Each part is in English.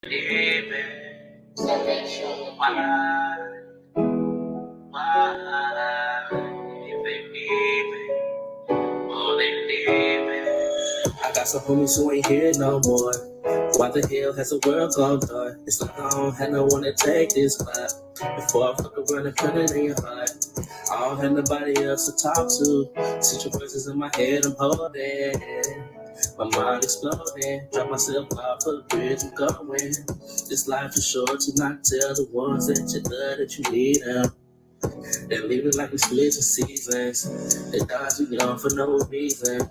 I got some homies who ain't here no more. Why the hell has the world gone dark? It's like I don't have no one to take this spot. Before I fuck around and put it in your heart, I don't have nobody else to talk to. Situations in my head I'm holding. My mind exploding. Drop myself off a bridge I'm going. This life is short to not tell the ones that you love that you need them. They leave it like we split in seasons. They die too young for no reason.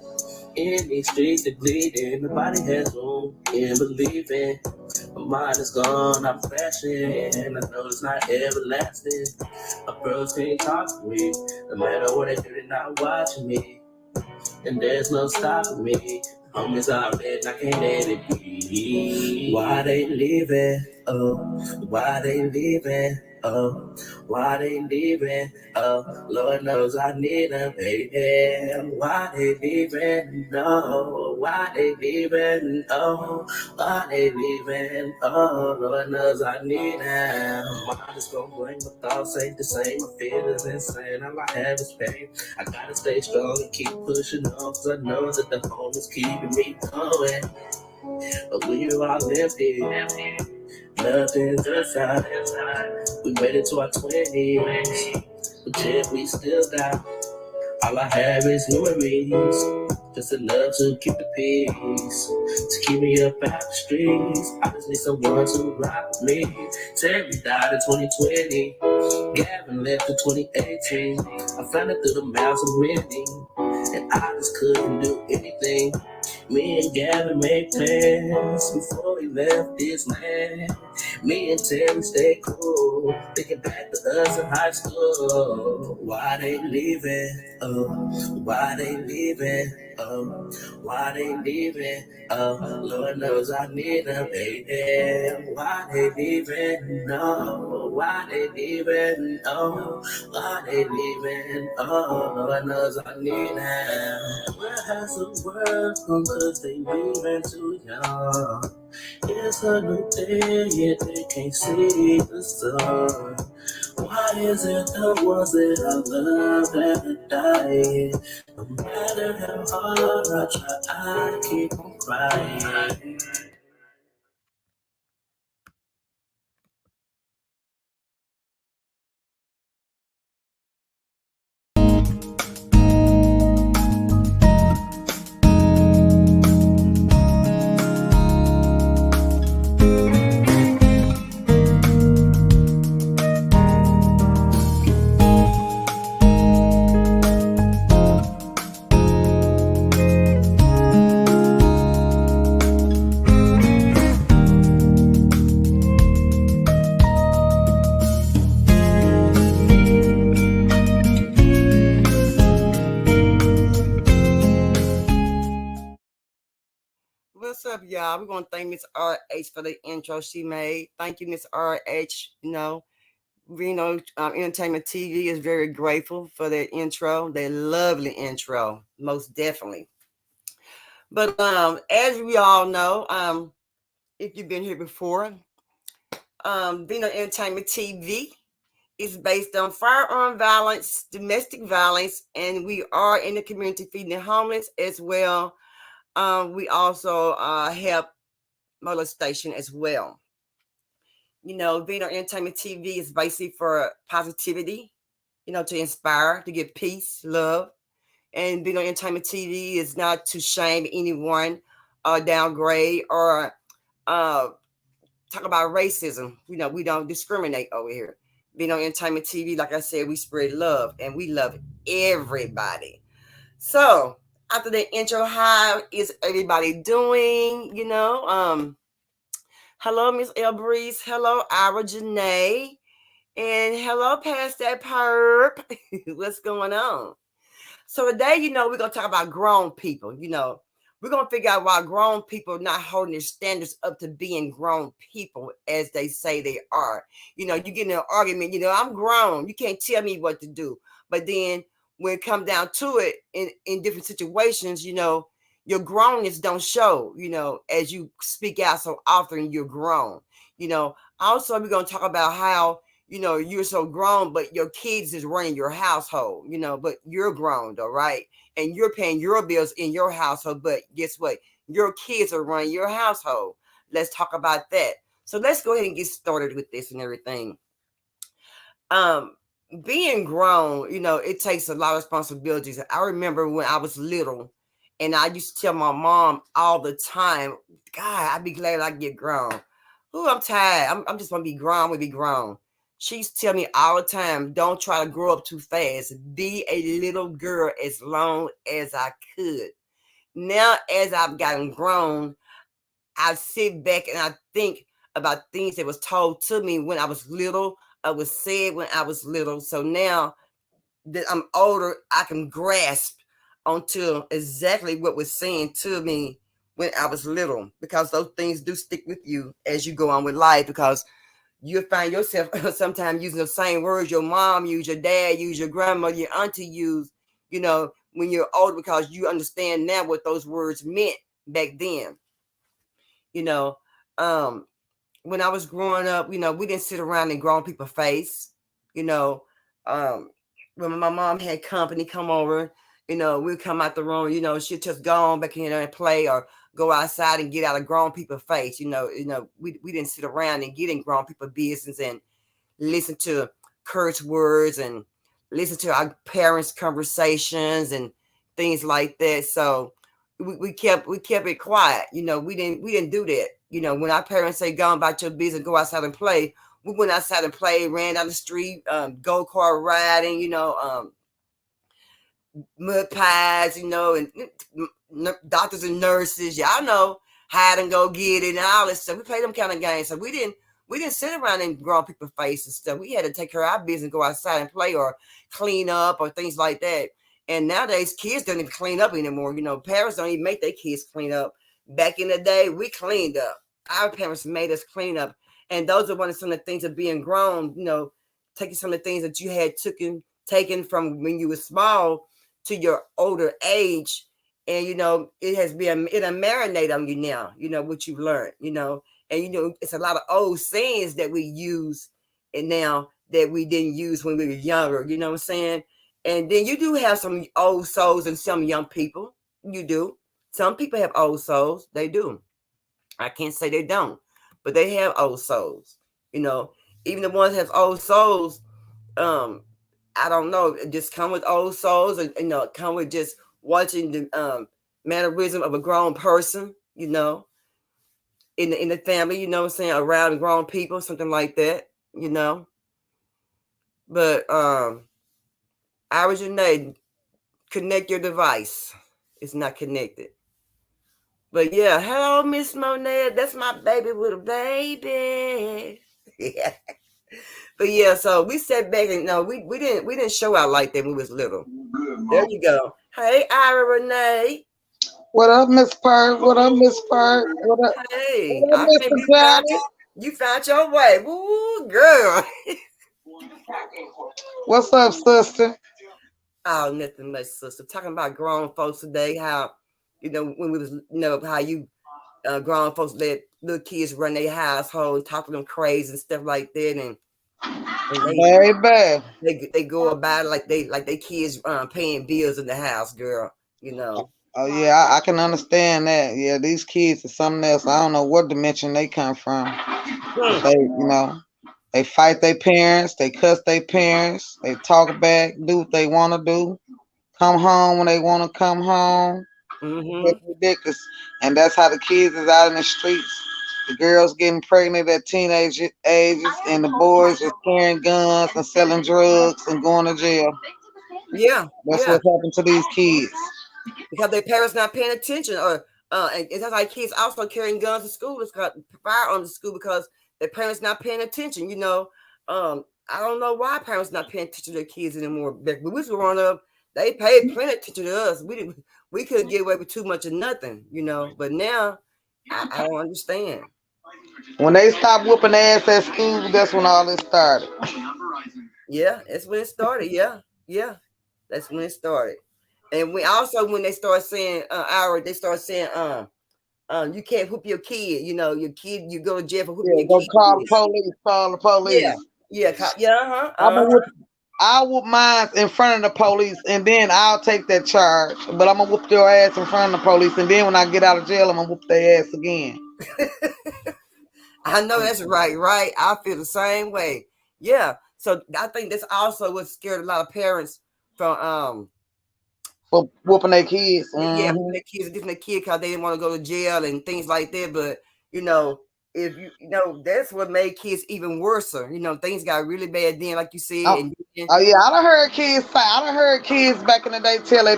In these streets they bleeding. Nobody has room in believing. My mind is gone, I'm crashing. I know it's not everlasting. My girls can't talk to me. No matter what they do, they're not watching me. And there's no stopping me. Homies are red, I can't let it be. Why they leaving? Oh, why they leaving? Oh, why they leaving? Oh, Lord knows I need them, baby. Why they leaving? No, why they leaving? Oh, why they leaving? Oh, Lord knows I need them. My mind is gonna blank, my thoughts ain't the same. My feelings insane, all I have is pain. I gotta stay strong and keep pushing on, cause I know that the home is keeping me going. But we are all empty, nothing's inside. We made it to our 20s, but yet we still die. All I have is memories, just enough to keep the peace, to keep me up out the streets. I just need someone to rock with me. Terry died in 2020, Gavin left in 2018. I found it through the mouths of many, and I just couldn't do anything. Me and Gavin made plans before we left this land. Me and Terry stay cool, thinking back to us in high school. Why they leaving? Oh, why they leaving? Oh, why they leaving? Oh, Lord knows I need them, baby. Why they leaving? No, why they leaving? Oh, why they leaving? Oh, Lord knows I need them. Where has the world gone? Cause they leaving too young. It's a new day, yet they can't see the sun. Why is it the ones that I love that are dying? No matter how hard I try, I keep on crying. What's up, y'all? We're gonna thank Miss RH for the intro she made. Thank you, Miss RH. Reno Entertainment TV is very grateful for their intro. Their lovely intro, most definitely. But as we all know, if you've been here before, Vino Entertainment TV is based on firearm violence, domestic violence, and we are in the community feeding the homeless as well. We also help molestation as well. Vino Entertainment TV is basically for positivity, to inspire, to give peace, love. And Vino Entertainment TV is not to shame anyone or downgrade or talk about racism. We don't discriminate over here. Vino Entertainment TV, like I said, we spread love and we love everybody. So after the intro, how is everybody doing? Hello, Miss El Breeze. Hello, Ira Janae. And hello, past that perp. What's going on? So today, we're going to talk about grown people. We're going to figure out why grown people are not holding their standards up to being grown people as they say they are. You get in an argument, I'm grown. You can't tell me what to do. But then when it comes down to it in different situations, your grownness don't show, as you speak out so often, you're grown. Also, we're going to talk about how, you're so grown, but your kids is running your household, but you're grown though, right? And you're paying your bills in your household, but guess what? Your kids are running your household. Let's talk about that. So let's go ahead and get started with this and everything. Being grown, it takes a lot of responsibilities. I remember when I was little, and I used to tell my mom all the time, God, I'd be glad I get grown. Ooh, I'm tired. I'm just want to be grown. I want to be grown. She used to tell me all the time, don't try to grow up too fast. Be a little girl as long as I could. Now, as I've gotten grown, I sit back and I think about things that was told to me when I was little. I was said when I was little. So now that I'm older, I can grasp onto exactly what was saying to me when I was little, because those things do stick with you as you go on with life, because you'll find yourself sometimes using the same words your mom used, your dad used, your grandmother, your auntie used, when you're older, because you understand now what those words meant back then. When I was growing up, we didn't sit around and grown people's face. When my mom had company come over, we'd come out the room, she'd just go on back in there and play or go outside and get out of grown people's face. We didn't sit around and get in grown people's business and listen to curse words and listen to our parents' conversations and things like that. So we kept it quiet. We didn't do that. When our parents say go about your business, go outside and play, we went outside and played, ran down the street, go-kart riding, mud pies, and doctors and nurses, y'all know, hide and go get it and all this stuff. We played them kind of games. So we didn't sit around and grow people's face and stuff. We had to take care of our business, go outside and play or clean up or things like that. And nowadays, kids don't even clean up anymore. Parents don't even make their kids clean up. Back in the day, we cleaned up. Our parents made us clean up. And those are some of the things of being grown, taking some of the things that you had taken from when you were small to your older age. And, it'll marinate on you now, what you've learned, and, it's a lot of old sayings that we use and now that we didn't use when we were younger, you know what I'm saying? And then you do have some old souls and some young people. You do. Some people have old souls. They do. I can't say they don't, but they have old souls. Even the ones that have old souls, I don't know, just come with old souls, and come with just watching the mannerism of a grown person, in the family, what I'm saying, around grown people, something like that, But Originate, connect your device. It's not connected. But yeah, hello, Miss Monet. That's my baby with a baby. Yeah. But yeah, so we sat back and we didn't show out like that when we was little. Good, there you go. Hey, Ira Renee. What up, Miss Park? What up, Miss Park? What up? Hey, what up, you found your way. Woo, girl. What's up, sister? Oh, nothing much, sister. Talking about grown folks today, how, when we was, how you grown folks let little kids run their household, talk to them crazy and stuff like that, and very bad. They go about it like they kids paying bills in the house, girl. Oh yeah, I can understand that. Yeah, these kids are something else. I don't know what dimension they come from. They, they fight their parents, they cuss their parents, they talk back, do what they want to do, come home when they want to come home. It's ridiculous. And that's how the kids is out in the streets. The girls getting pregnant at teenage ages, and the boys are carrying guns and selling drugs and going to jail. Yeah, that's what happened to these kids. Because their parents not paying attention, or and that's like kids also carrying guns to school, firearms to school, because their parents not paying attention. I don't know why parents not paying attention to their kids anymore. But when we was growing up, they paid plenty attention to us. We couldn't get away with too much of nothing, But now, I don't understand. When they stopped whooping ass at school, that's when all this started. Yeah, that's when it started. Yeah, that's when it started. And we also when they start saying they start saying you can't whoop your kid. You know, your kid, you go to jail for whooping Yeah, your go call the kids. police. Call the Yeah, police. yeah, yeah, I'm gonna whoop. I'll whoop mine in front of the police, and then I'll take that charge. But I'm gonna whoop your ass in front of the police, and then when I get out of jail, I'm gonna whoop their ass again. I know that's right, right? I feel the same way. Yeah. So I think that's also what scared a lot of parents from For whooping their kids. yeah, Mm-hmm. their kids getting their kid because they didn't want to go to jail and things like that. But you know, if you know, that's what made kids even worse. You know, things got really bad then, like you said, Oh, and then, oh yeah, I done heard kids say. I done heard kids back in the day tell they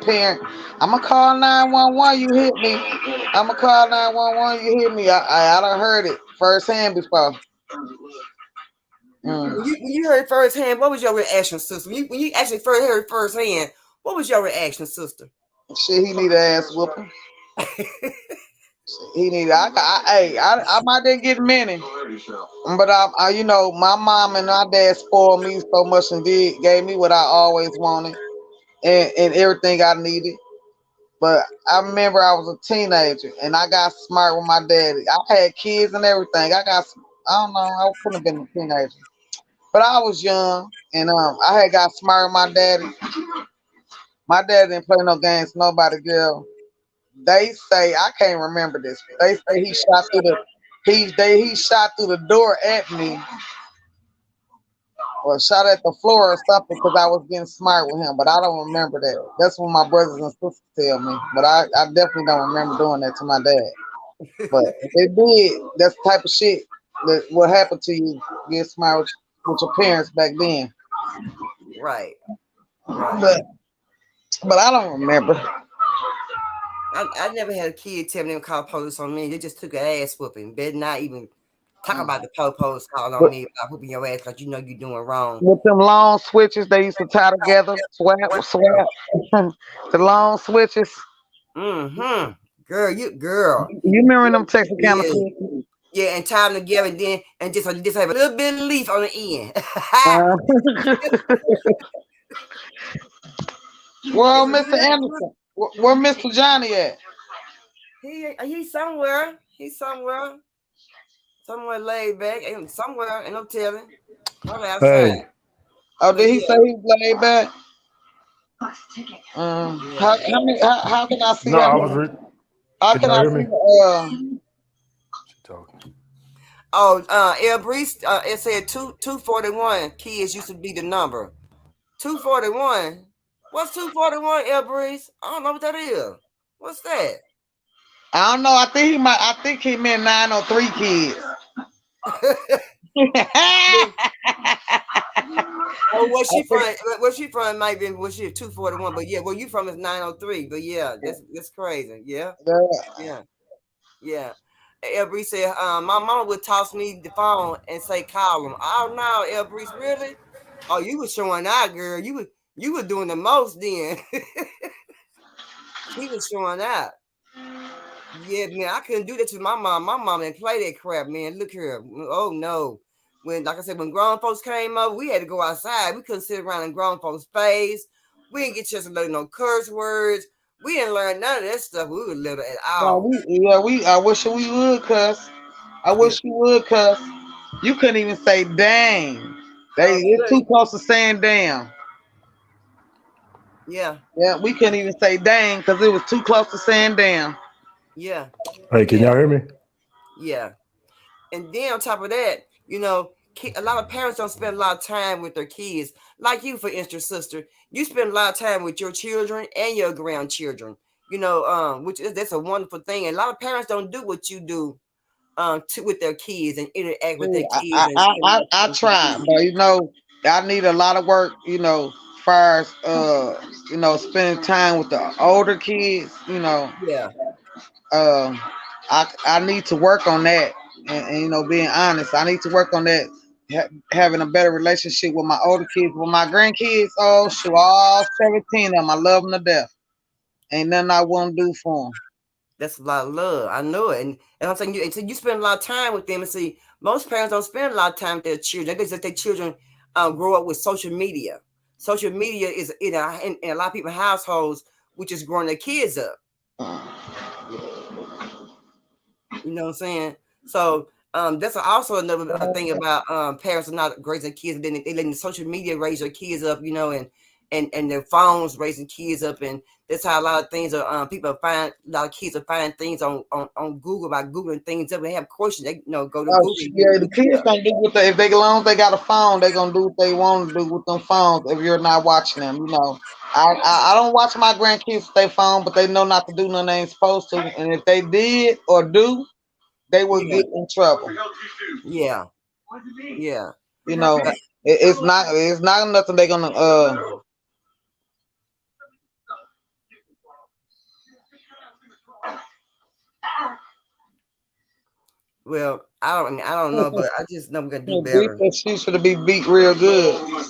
parent, "I'm gonna call 911. You hit me. I'm gonna call 911. You hit me." I done heard it firsthand before. Mm. when you heard firsthand, what was your reaction, sister? When you actually heard firsthand, what was your reaction, sister? Shit, he need an ass whooping. He need. I might didn't get many, but you know, my mom and my dad spoiled me so much and gave me what I always wanted and everything I needed. But I remember I was a teenager and I got smart with my daddy. I had kids and everything. I don't know, I couldn't have been a teenager. But I was young and I had got smart with my daddy. My dad didn't play no games, with nobody girl. They say I can't remember this. They say he shot through the door at me or shot at the floor or something because I was getting smart with him, but I don't remember that. That's what my brothers and sisters tell me. But I definitely don't remember doing that to my dad. But if they did, that's the type of shit that what happened to you get smart with your parents back then. Right. Right. But I don't remember. I never had a kid tell me to call police on me. They just took an ass whooping. Better not even talk about the police call on But me about whooping your ass because you know you're doing wrong. with them long switches they used to tie together, swap, the long switches. Mm-hmm. Girl. You remember them Texarkana Yeah. switches? Yeah, and tie them together and then and just have a little bit of leaf on the end. Uh, well, It's a Mr. little- Anderson, where Mr. Johnny at? he's somewhere. He's somewhere. Somewhere laid back. Somewhere, ain't no telling. Probably outside. Hey, Oh, But did he yeah. say he laid back? How can I see no, that? I was. How Can can y'all I hear see me? the She talking. Oh, El Breeze, it said 241 kids used to be the number. 241. What's 241, El Breeze? I don't know what that is. What's that? I don't know. I think he meant 903 kids. Oh, where she from might be was she 241, but yeah, where you from is 903. But yeah, that's crazy. Yeah, yeah, yeah. El Breeze said, my mama would toss me the phone and say, call him. Oh no, El Breeze, really? Oh, you was showing out, girl. You were doing the most then. She was showing out. Yeah, man, I couldn't do that to my mom. My mom didn't play that crap, man. Look here. Oh no. When, like I said, when grown folks came over, we had to go outside. We couldn't sit around in grown folks' face. We didn't get a chance to learn no curse words. We didn't learn none of that stuff. We were little at all. I wish we would, cuss. I wish you would, cuss. You couldn't even say dang. It's too close to saying damn. Yeah, Yeah, we couldn't even say dang because it was too close to saying damn. yeah, Hey, can yeah, y'all hear me? yeah. And then on top of that, you know, a lot of parents don't spend a lot of time with their kids. Like you, for instance, sister, you spend a lot of time with your children and your grandchildren. You know, that's a wonderful thing. And a lot of parents don't do what you do with their kids and interact with their kids and I try, but you know, I need a lot of work, you know, far as spending time with the older kids, you know. yeah, Um I need to work on that and you know, being honest, I need to work on that having a better relationship with my older kids, with my grandkids. Oh shoot, all 17 of them, I love them to death. Ain't nothing I won't do for them. that's a lot of love. I know it. And I'm saying you spend a lot of time with them. And see, most parents don't spend a lot of time with their children because their children grow up with social media. social media is in a lot of people's households, which is growing their kids up. You know what I'm saying? So that's also another thing about parents are not raising kids, then they letting the social media raise their kids up, you know, and their phones raising kids up, and that's how a lot of things are. People find a lot of kids are finding things on Google by googling things up. They have questions, they go to Google. Yeah, the kids gonna do what they, if they, as long as they got a phone, they gonna do what they want to do with them phones. If you're not watching them, you know. I don't watch my grandkids with their phone, but they know not to do nothing they ain't supposed to. And if they did or do, they will get in trouble. Yeah. You know, it's not nothing they're gonna Well, I don't know, but I just know we're gonna do better. She should be beat real good.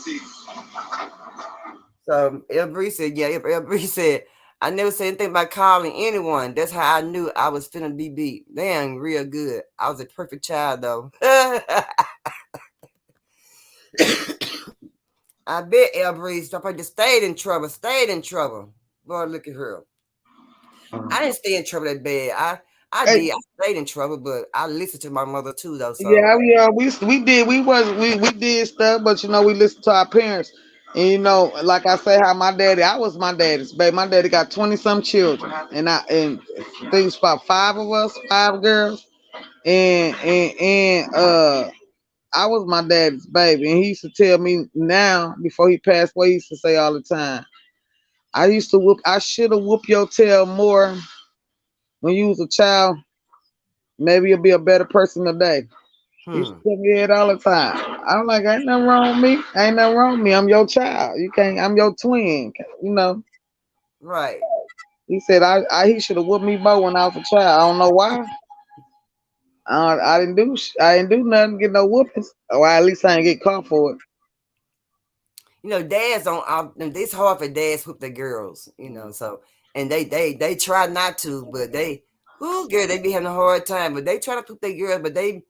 So Bree said, yeah, Bree said, I never said anything about calling anyone. That's how I knew I was finna be beat. Damn, real good. I was a perfect child though. I bet Breeze probably just stayed in trouble. Boy, look at her. I didn't stay in trouble that bad. I stayed in trouble, but I listened to my mother too, though. So yeah, we did stuff, but you know, we listened to our parents. And you know, like I say, how I was my daddy's baby. My daddy got 20-some children, and things about 5 of us, 5 girls, and I was my daddy's baby, and he used to tell me now, before he passed away, he used to say all the time, I should have whooped your tail more when you was a child. Maybe you'll be a better person today. He used to tell me it all the time. I'm like, ain't nothing wrong with me. Ain't nothing wrong with me. I'm your child. I'm your twin. You know. Right. He said he should have whooped me more when I was a child. I don't know why. I didn't do nothing to get no whoopings. Or at least I didn't get caught for it. You know, dads don't. It's hard for dads to whoop their girls. You know, so and they try not to, but they be having a hard time. But they try to whoop their girls, but they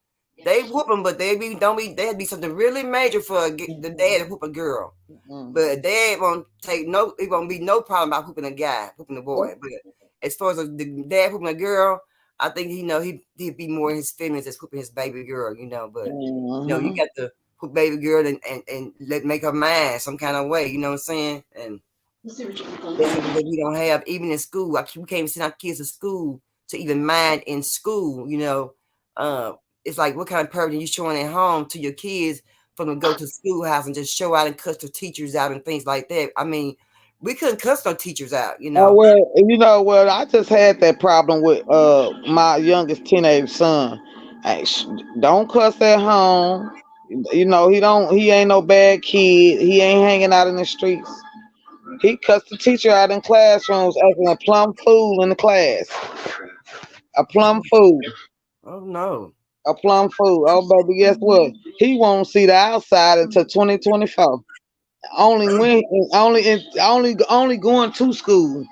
whoop them, but they had be something really major for the dad to whoop a girl. But dad won't take it won't be no problem about whooping a boy. But as far as the dad whooping a girl, I think he'd be more in his feelings as whooping his baby girl, you know. But you know, you got to whoop baby girl and make her mad some kind of way, you know what I'm saying? And that's something that we don't have even in school. We can't even send our kids to school to even mind in school, you know. It's like, what kind of parenting you showing at home to your kids from to go to the schoolhouse and just show out and cuss the teachers out and things like that? I mean, we couldn't cuss no teachers out, you know. I just had that problem with my youngest teenage son. Hey, don't cuss at home. You know, he ain't no bad kid. He ain't hanging out in the streets. He cussed the teacher out in classrooms, acting a plumb fool in the class. A plumb fool. Oh no. A plumb fool. Oh baby, guess what? He won't see the outside until 2024. Only going to school.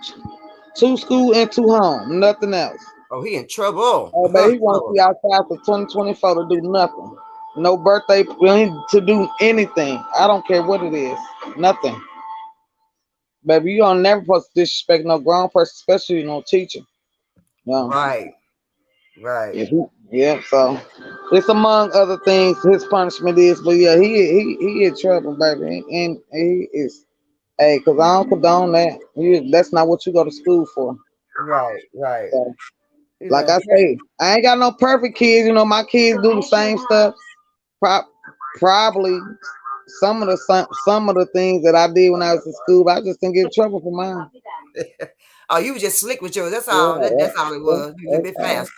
To school and to home. Nothing else. Oh, he in trouble. Oh, but he won't see outside for 2024 to do nothing. No birthday to do anything. I don't care what it is. Nothing. Baby, you don't never supposed to disrespect no grown person, especially no teacher. No. Right. Yeah, so it's among other things his punishment is, but yeah, he in trouble, baby. And he is, hey, because I don't condone that. That's not what you go to school for. Right. So, like I say, I ain't got no perfect kids. You know, my kids do the same stuff. Probably some of the things that I did when I was in school, but I just didn't get in trouble for mine. Oh, you was just slick with yours. That's all. That's all it was. You was a bit fast.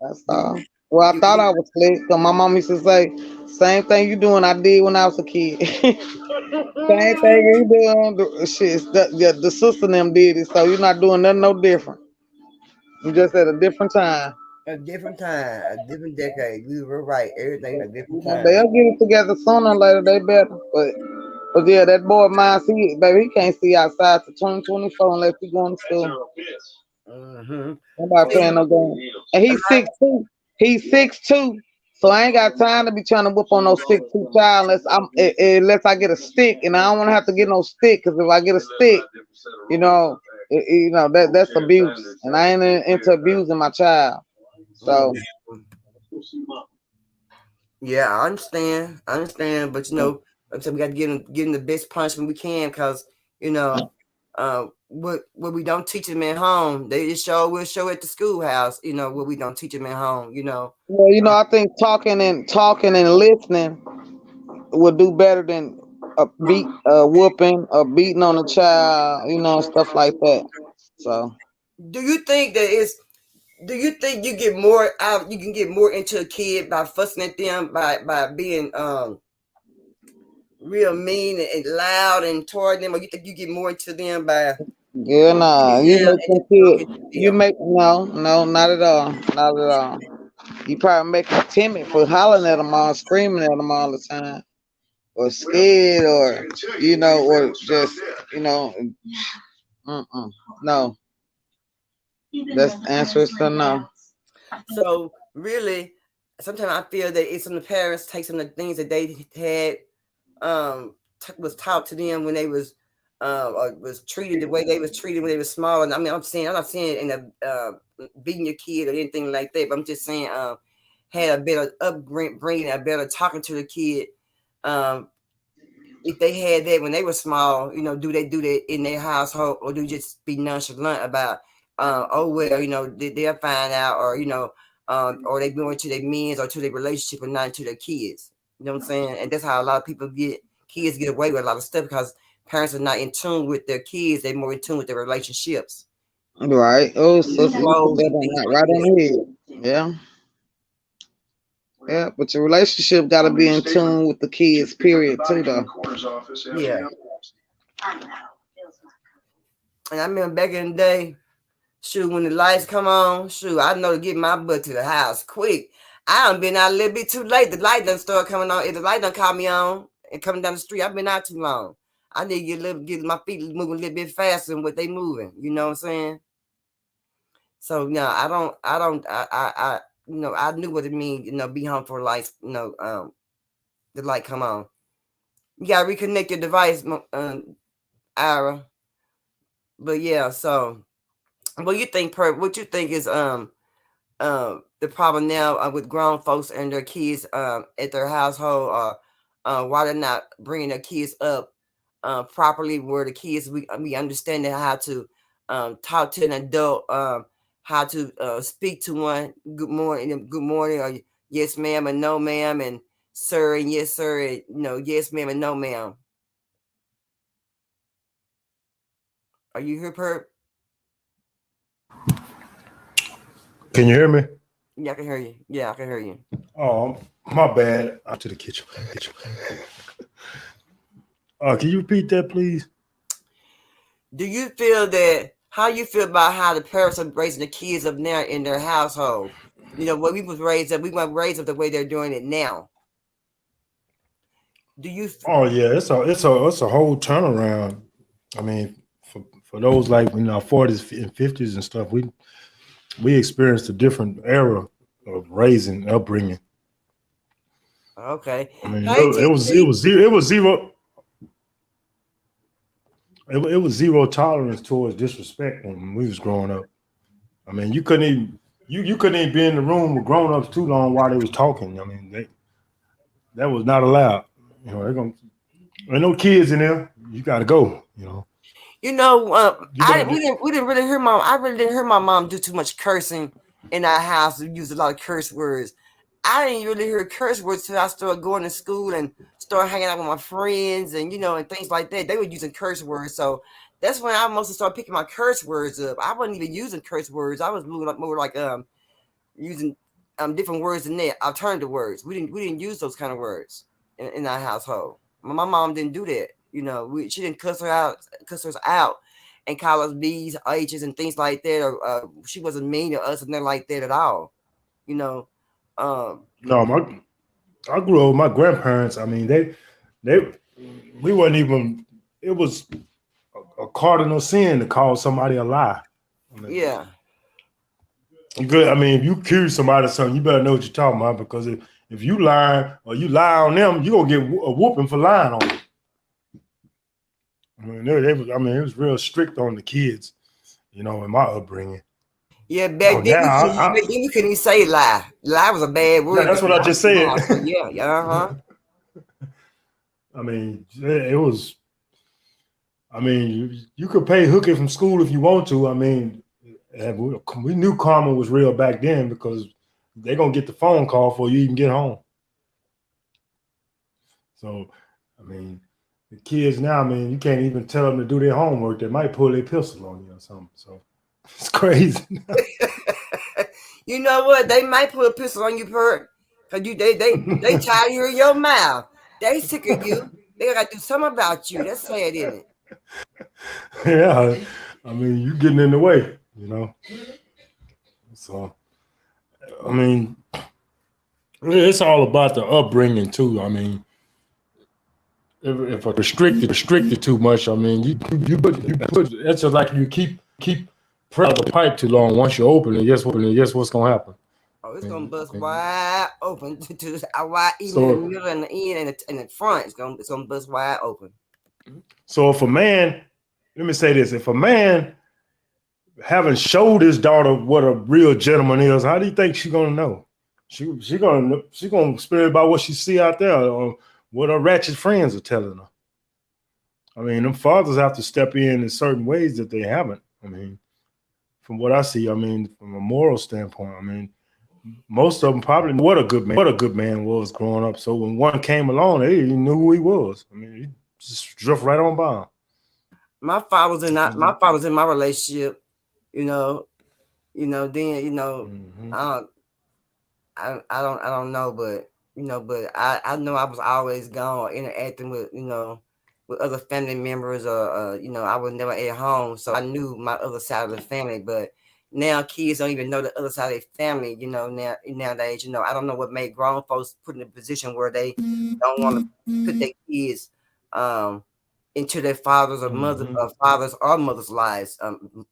That's all. Well, I thought I was slick, because my mom used to say, same thing you doing, I did when I was a kid. Same thing you doing, the sister and them did it, so you're not doing nothing no different. You just at a different time. A different time, a different decade. We were right. Everything a different time. They'll get it together sooner or later. They better. But yeah, that boy of mine, baby, he can't see outside to 2024 unless he going to school. Nobody playing no game. And he's 6'2". He's 6'2". So I ain't got time to be trying to whoop on no 6'2" child unless I get a stick, and I don't want to have to get no stick because if I get a stick, that's abuse, and I ain't into abusing my child. So yeah, I understand. But like I said, we got to give them the best punishment we can because what we don't teach them at home, we'll show at the schoolhouse. What we don't teach them at home. Well, I think talking and listening will do better than whooping or beating on a child, stuff like that. So Do you think do you think you get more out? You can get more into a kid by fussing at them, by being real mean and loud and toward them, or you think you get more into them by nah, you make them kid. No, not at all, not at all. You probably make them timid for hollering at them all, screaming at them all the time, or scared, or or just no. That's the answer is to no. So really, sometimes I feel that it's some of the parents take some of the things that they had was taught to them when they was or was treated the way they was treated when they was small. And I mean, I'm not saying in a beating your kid or anything like that, but I'm just saying had a better upbringing, a better talking to the kid. If they had that when they were small, do they do that in their household, or do you just be nonchalant about they'll find out, or they go into their means or to their relationship and not to their kids. You know what I'm saying? And that's how a lot of kids get away with a lot of stuff because parents are not in tune with their kids. They're more in tune with their relationships. Right. Oh, so you put that right on the head. Yeah. Yeah, but your relationship got to be in tune with the kids, period, too, though. Yeah. And I remember back in the day, when the lights come on, I know to get my butt to the house quick. I done been out a little bit too late. The light done start coming on. If the light done call me on and coming down the street, I've been out too long. I need to get my feet moving a little bit faster than what they moving. You know what I'm saying? So I knew what it means, be home for lights, the light come on. You gotta reconnect your device, Ira. But yeah, so what you think is the problem now with grown folks and their kids at their household, or why they're not bringing their kids up properly, where the kids we understanding how to talk to an adult, how to speak to one, good morning, or yes ma'am and no ma'am, and sir and yes sir, and yes ma'am and no ma'am. Are you here, Perp? Can you hear me? Yeah, I can hear you. Yeah, I can hear you. Oh, my bad. Out to the kitchen. Can you repeat that, please? Do you feel how you feel about how the parents are raising the kids up now in their household? When we was raised up, we weren't raised up the way they're doing it now. Do you? Oh yeah, it's a whole turnaround. I mean, for those like in our 40s and 50s and stuff, we experienced a different era of upbringing. Okay. I mean, it was zero. It was zero tolerance towards disrespect when we was growing up. I mean, you couldn't even be in the room with grown-ups too long while they was talking. I mean, that was not allowed. Ain't no kids in there. You got to go. We didn't really hear I really didn't hear my mom do too much cursing in our house. We used a lot of curse words. I didn't really hear curse words till I started going to school and started hanging out with my friends and and things like that. They were using curse words, so that's when I mostly started picking my curse words up. I wasn't even using curse words. I was more like using different words than that, alternative words. We didn't use those kind of words in our household. My mom didn't do that. She didn't cuss us out and call us B's, H's, and things like that. Or she wasn't mean to us and nothing like that at all. No, I grew up with my grandparents. I mean, we weren't even. It was a cardinal sin to call somebody a lie. I mean, yeah. Good. I mean, if you accuse somebody of something, you better know what you're talking about, because if you lie or you lie on them, you're gonna get a whooping for lying on them. I mean, it was real strict on the kids, in my upbringing. Yeah, back then we couldn't even say lie. Lie was a bad Yeah, word. that's what I just said. So yeah, I mean, it was. I mean, you could pay hooking from school if you want to. I mean, we knew karma was real back then, because they're gonna get the phone call before you even get home. So, I mean, the kids now, man, you can't even tell them to do their homework. They might pull their pistol on you or something. So it's crazy. You know what? They might put a pistol on you, Perk, because they tie you in your mouth. They sick of you. They gotta do something about you. That's sad, isn't it? Yeah, I mean, you getting in the way, So, I mean, it's all about the upbringing too. I mean, if I restricted too much, I mean, you put it's just like you keep pressing the pipe too long. Once you open it, guess what's gonna happen? Oh, it's gonna bust wide open to wide, even in the middle and the end and the front. It's gonna bust wide open. So if a man, let me say this: if a man haven't showed his daughter what a real gentleman is, how do you think she's gonna know? She gonna spirit about what she see out there, or what her ratchet friends are telling her. I mean, them fathers have to step in certain ways that they haven't. I mean, from what I see, I mean, from a moral standpoint, I mean, most of them probably knew what a good man was growing up. So when one came along, he knew who he was. I mean, he just drift right on by him. My father was in my relationship, then Mm-hmm. I don't know, but I know I was always gone interacting with with other family members, or I was never at home, so I knew my other side of the family. But now kids don't even know the other side of their family. Nowadays, I don't know what made grown folks put in a position where they don't want to put their kids into their fathers or mothers' lives.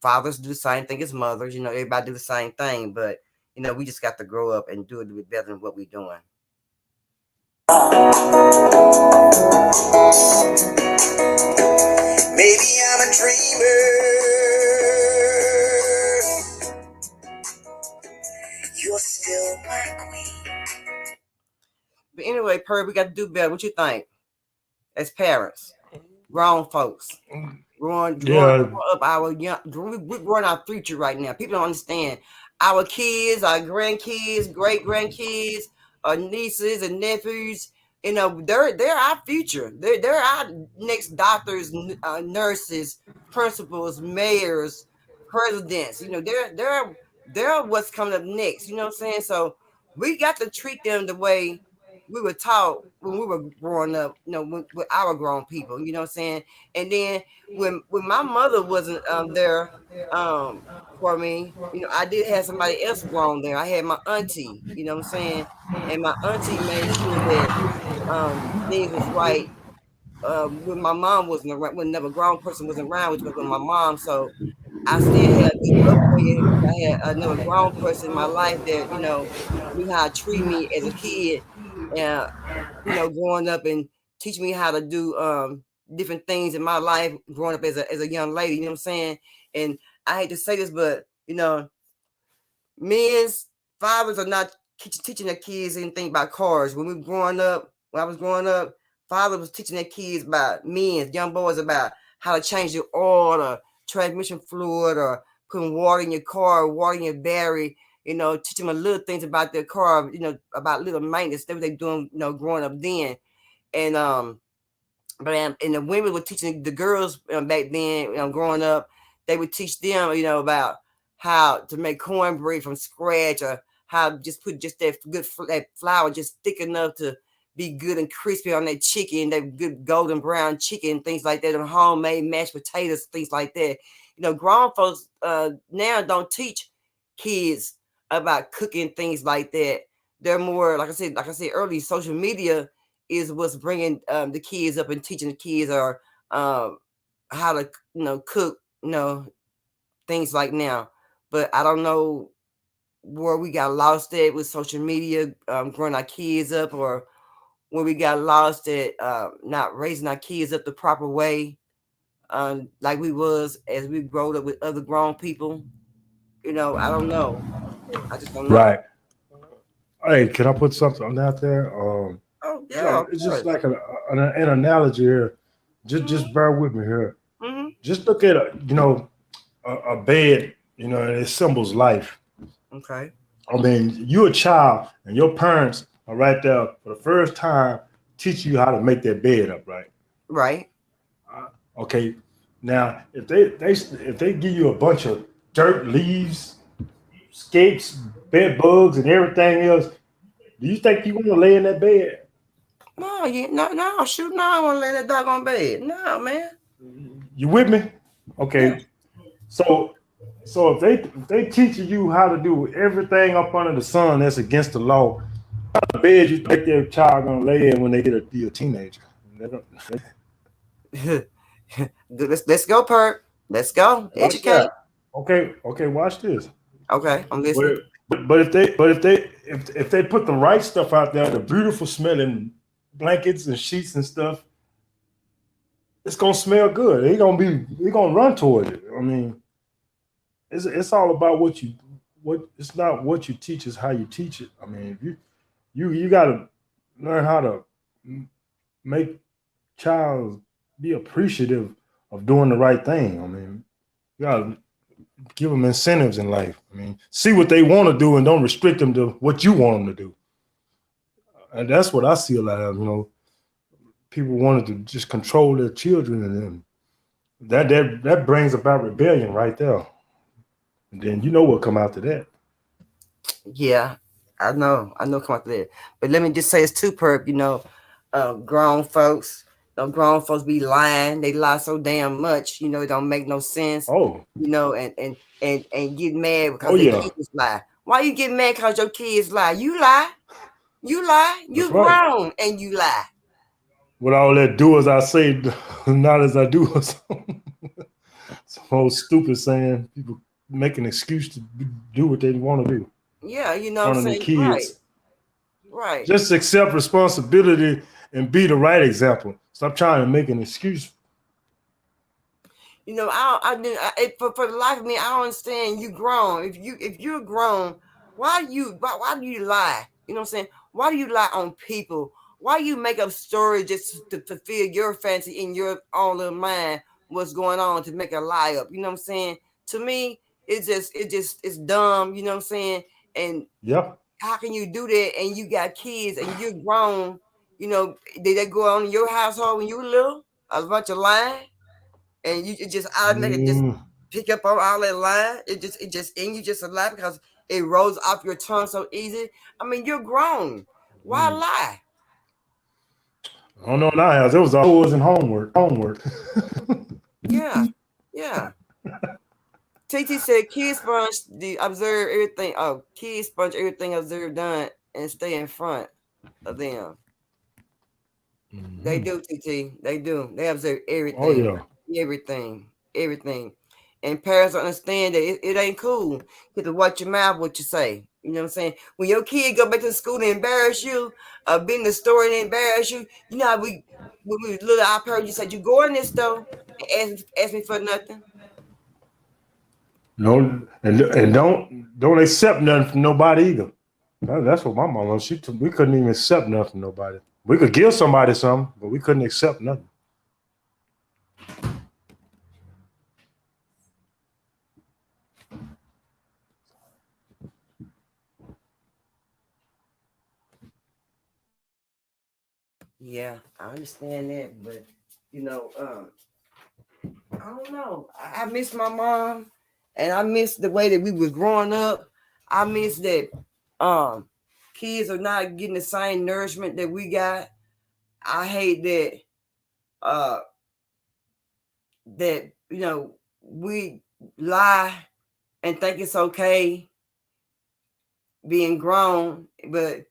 Fathers do the same thing as mothers. Everybody do the same thing, but we just got to grow up and do it better than what we're doing. Maybe I'm a dreamer. You're still my queen. But anyway, Perry, we got to do better. What you think? As parents, grown folks, growing up we're growing our future right now. People don't understand. Our kids, our grandkids, great grandkids, our nieces and nephews, they're our future. They're our next doctors, nurses, principals, mayors, presidents. They're what's coming up next. You know what I'm saying? So we got to treat them the way we were taught when we were growing up, with our grown people, you know what I'm saying? And then when my mother wasn't there for me, I did have somebody else grown there. I had my auntie, you know what I'm saying? And my auntie made sure that things was right when my mom wasn't around, when never grown person wasn't around, which was with my mom. So I still had a good upbringing. I had another grown person in my life that, knew how to treat me as a kid, and, growing up and teach me how to do different things in my life, growing up as a young lady, you know what I'm saying? And I hate to say this, but, men's fathers are not teaching their kids anything about cars. When I was growing up, father was teaching their kids about young boys, about how to change the oil or transmission fluid, or putting water in your car, water in your battery, teaching them little things about their car, about little maintenance. That what they doing, growing up then. And and the women were teaching the girls back then, growing up, they would teach them, about how to make cornbread from scratch, or how to just put just that flour just thick enough to be good and crispy on that chicken, that good golden brown chicken, things like that, and homemade mashed potatoes, things like that. Grown folks now don't teach kids about cooking, things like that. They're more, like I said earlier, social media is what's bringing the kids up and teaching the kids or how to cook, things like now. But I don't know where we got lost at with social media, growing our kids up, or when we got lost at not raising our kids up the proper way, like we was as we growed up with other grown people. You know, I don't know. I just don't know. Right. Hey, can I put something out there? Oh yeah, of It's just course. like an analogy here. Just bear with me here. Mm-hmm. Just look at a bed. You know, and it symbols life. Okay. I mean, you're a child, and your parents are right there for the first time teaching you how to make that bed up, right? Right. Okay. Now, if they give you a bunch of dirt, leaves, skates, bed bugs, and everything else, do you think you want to lay in that bed? No, shoot, no, I want to lay that dog on bed. No, man. You with me? Yeah. Okay. So if they teaching you how to do everything up under the sun that's against the law, the bed you think their child gonna lay in when they get be a teenager? Let's go, Perk. Let's go. Watch Educate. that. Okay, watch this. Okay, I'm listening. But if they put the right stuff out there, the beautiful smelling blankets and sheets and stuff, it's gonna smell good. They're gonna run toward it. I mean, it's all about it's not what you teach, it's how you teach it. I mean, if you gotta learn how to make child be appreciative of doing the right thing. I mean, you gotta give them incentives in life. I mean, see what they want to do and don't restrict them to what you want them to do. And that's what I see a lot of, people wanted to just control their children, and then that brings about rebellion right there. And then you know what come after that. Yeah, I know come after that. But let me just say it's too, Perk, grown folks. Grown folks be lying. They lie so damn much, it don't make no sense. Oh, And get mad because their kids lie. Why you get mad because your kids lie? You lie. You that's grown right. and you lie. With all that do as I say, not as I do. Some old stupid saying, people make an excuse to do what they want to do. Yeah, you know what I'm saying? Kids. Right. Just accept responsibility and be the right example. Stop trying to make an excuse. For the life of me, I don't understand. You grown. If you're grown, why do you lie? You know what I'm saying? Why do you lie on people? Why you make up stories just to fulfill your fancy in your own little mind? What's going on to make a lie up? You know what I'm saying? To me, it's dumb. You know what I'm saying? And how can you do that? And you got kids and you're grown. Did that go on in your household when you were little? A bunch of lying, and you just automatically just pick up on all that lying. And you just a lie because it rolls off your tongue so easy. I mean, you're grown. Why lie? I don't know in our house. It was always in homework. Yeah. TT said kids sponge observe everything. Oh, kids sponge everything observed done and stay in front of them. Mm-hmm. They do, TT. They do. They observe everything. Oh yeah. Everything. And parents understand that it ain't cool. You have to watch your mouth, what you say. You know what I'm saying? When your kid go back to school and embarrass you, be in the store and embarrass you, you know how when we was little, I heard you said you go in this store and ask me for nothing. No, and don't accept nothing from nobody either. That's what my mama. We couldn't even accept nothing from nobody. We could give somebody something, but we couldn't accept nothing. Yeah, I understand that, but I don't know. I miss my mom, and I miss the way that we was growing up. I miss that kids are not getting the same nourishment that we got. I hate that that we lie and think it's okay being grown, but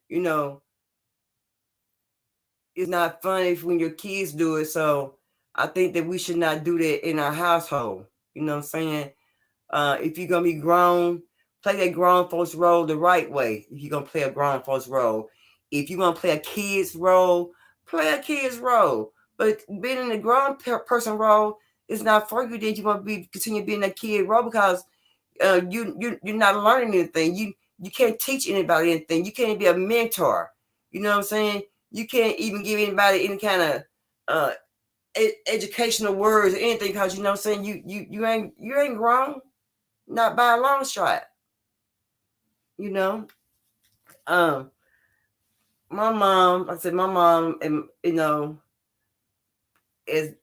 it's not funny when your kids do it. So I think that we should not do that in our household. You know what I'm saying? If you're gonna be grown, play that grown folks role the right way. If you're gonna play a grown folks role, if you're gonna play a kid's role, play a kid's role. But being in the grown person role is not for you. Then you want to continue being a kid role because you're not learning anything. You can't teach anybody anything. You can't be a mentor. You know what I'm saying? You can't even give anybody any kind of educational words or anything because you know what I'm saying you ain't grown, not by a long shot. You know, my mom, like I said, my mom, and you know, is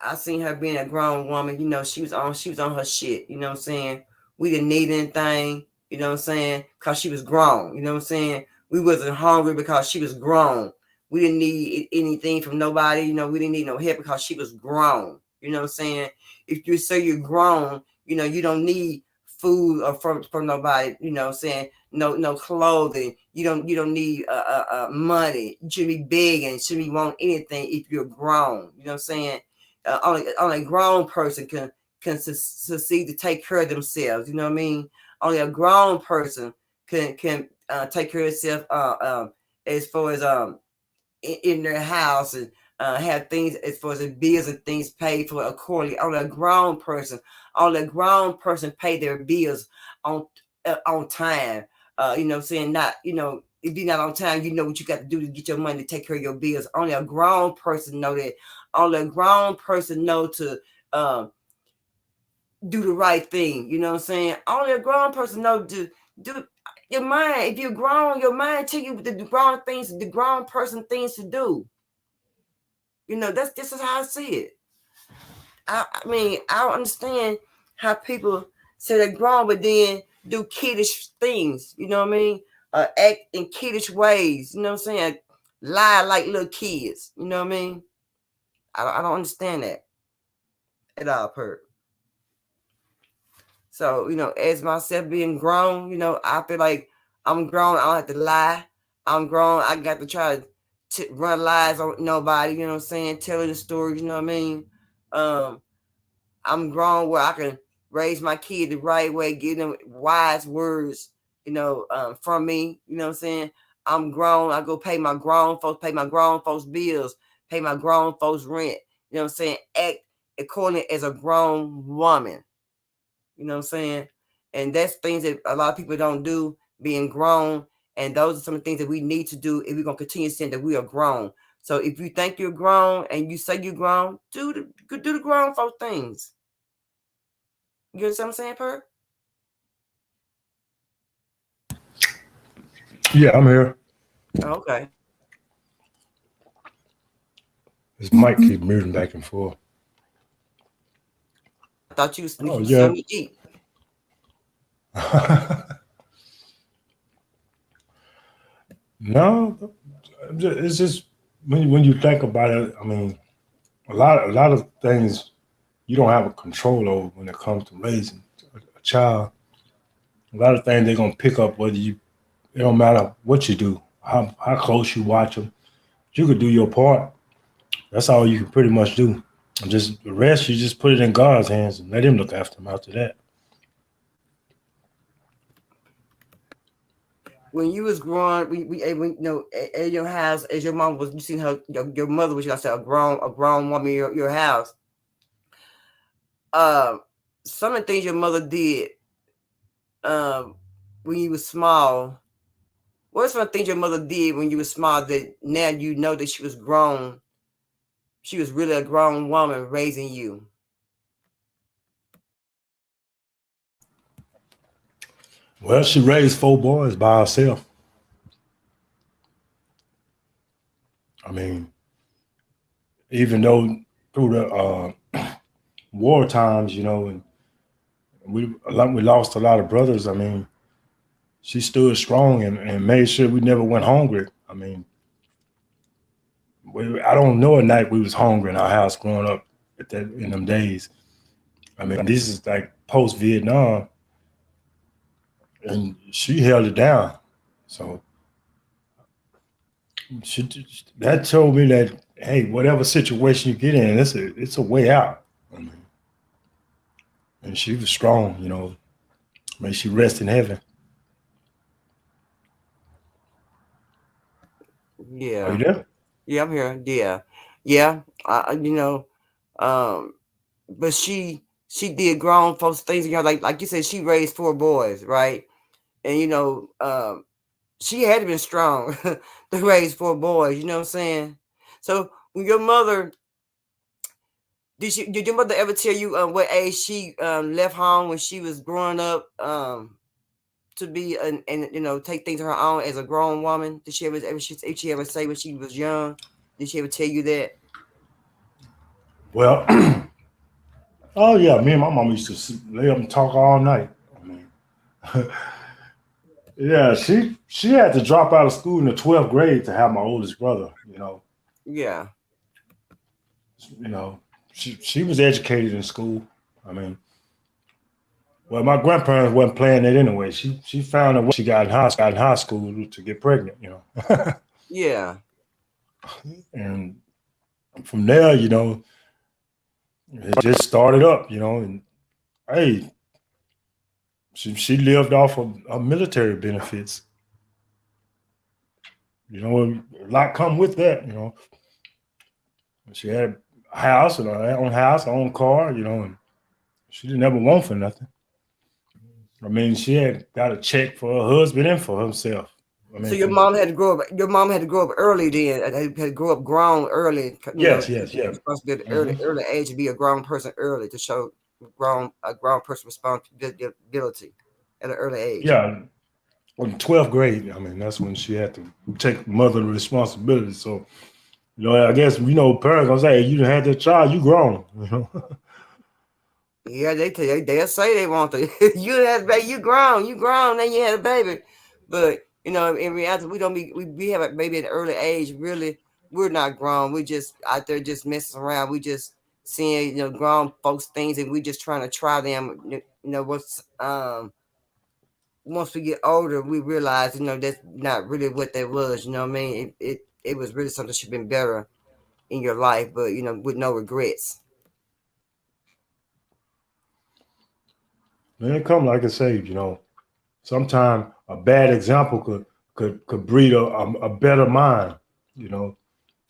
I seen her being a grown woman. You know, she was on her shit. You know what I'm saying? We didn't need anything. You know what I'm saying? Because she was grown. You know what I'm saying? We wasn't hungry because she was grown. We didn't need anything from nobody. You know, we didn't need no help because she was grown. You know what I'm saying? If you say you're grown, you know, you don't need food or from nobody. You know what I'm saying? No clothing. You don't need money. You shouldn't be begging. Shouldn't be wanting anything if you're grown. You know what I'm saying? Only a grown person can succeed to take care of themselves. You know what I mean? Only a grown person can take care of themselves as far as in their house and have things as far as the bills and things paid for accordingly. Only a grown person pay their bills on time. You know what I'm saying? Not, you know, if you're not on time, you know what you got to do to get your money to take care of your bills. Only a grown person know that. Only a grown person know to do the right thing. You know what I'm saying? Only a grown person know to do your mind. If you're grown, your mind tell you the grown things, the grown person things to do. You know, this is how I see it. I mean, I don't understand how people say they're grown, but then do kiddish things. You know what I mean? Act in kiddish ways. You know what I'm saying? Lie like little kids. You know what I mean? I don't understand that at all, Perk. So, you know, as myself being grown, you know, I feel like I'm grown. I don't have to lie. I'm grown. I got to try to run lies on nobody. You know what I'm saying? Telling the stories. You know what I mean? I'm grown where I can raise my kid the right way, give them wise words, you know, from me. You know what I'm saying? I'm grown. I go pay my grown folks bills, pay my grown folks rent. You know what I'm saying? Act accordingly as a grown woman. You know what I'm saying? And that's things that a lot of people don't do, being grown. And those are some of the things that we need to do if we're going to continue saying that we are grown. So if you think you're grown and you say you're grown, do the grown folk things. You understand what I'm saying, Per? Yeah, I'm here. Oh, okay. This mic keep moving back and forth. I thought you was Oh, yeah. something to eat. No, it's just when you think about it. I mean, a lot of things you don't have a control over when it comes to raising a child. A lot of things they're gonna pick up whether you. It don't matter what you do, how close you watch them. You could do your part. That's all you can pretty much do. And just the rest, you just put it in God's hands and let Him look after them after that. When you was growing, we you know, at your house, as your mom was, you seen her, your mother was, like I said, a grown woman in your house. Some of the things your mother did when you was small. What's some of the things your mother did when you were small that now you know that she was grown? She was really a grown woman raising you. Well, she raised 4 boys by herself. I mean, even though through the war times, you know, and we lost a lot of brothers. I mean, she stood strong and made sure we never went hungry. I mean, I don't know a night we was hungry in our house growing up in them days. I mean, this is like post-Vietnam, and she held it down. So that told me that, hey, whatever situation you get in, it's a way out. I mean, and she was strong, you know. May she rest in heaven. Yeah. Are you there? Yeah, I'm here. Yeah. But she did grown folks things. Like you said, she raised 4 boys, right? And she had to been strong to raise 4 boys. You know what I'm saying? So when your mother did your mother ever tell you what age she left home when she was growing up to be and take things on her own as a grown woman? Did she ever say when she was young? Did she ever tell you that? Well, oh yeah, me and my mom used to lay up and talk all night. I mean, yeah, she had to drop out of school in the 12th grade to have my oldest brother. Yeah. She was educated in school. I mean, well, my grandparents wasn't playing that anyway. She found a way. She got in high school to get pregnant. Yeah. And from there, it just started up. And hey, she lived off of military benefits. A lot come with that. She had a house and her own house, her own car. And she didn't ever want for nothing. I mean, she had got a check for her husband and for herself. So your mom had to grow up. Your mom had to grow up early. Then had to grow up grown early. Yes. Responsibility early age to be a grown person early to show a grown person responsibility at an early age. Yeah, in 12th grade. I mean, that's when she had to take motherly responsibility. So, I guess parents gonna say, "You done had that child, you grown." Yeah, they'll say they want to. You had a baby, you grown, then you had a baby. But in reality, we have a baby at an early age. Really, we're not grown. We just out there just messing around. We just seeing grown folks things, and we just trying to try them. What's once we get older, we realize that's not really what that was. You know what I mean? It was really something that should have been better in your life, but with no regrets. Then it come, like I say, sometimes a bad example could breed a better mind.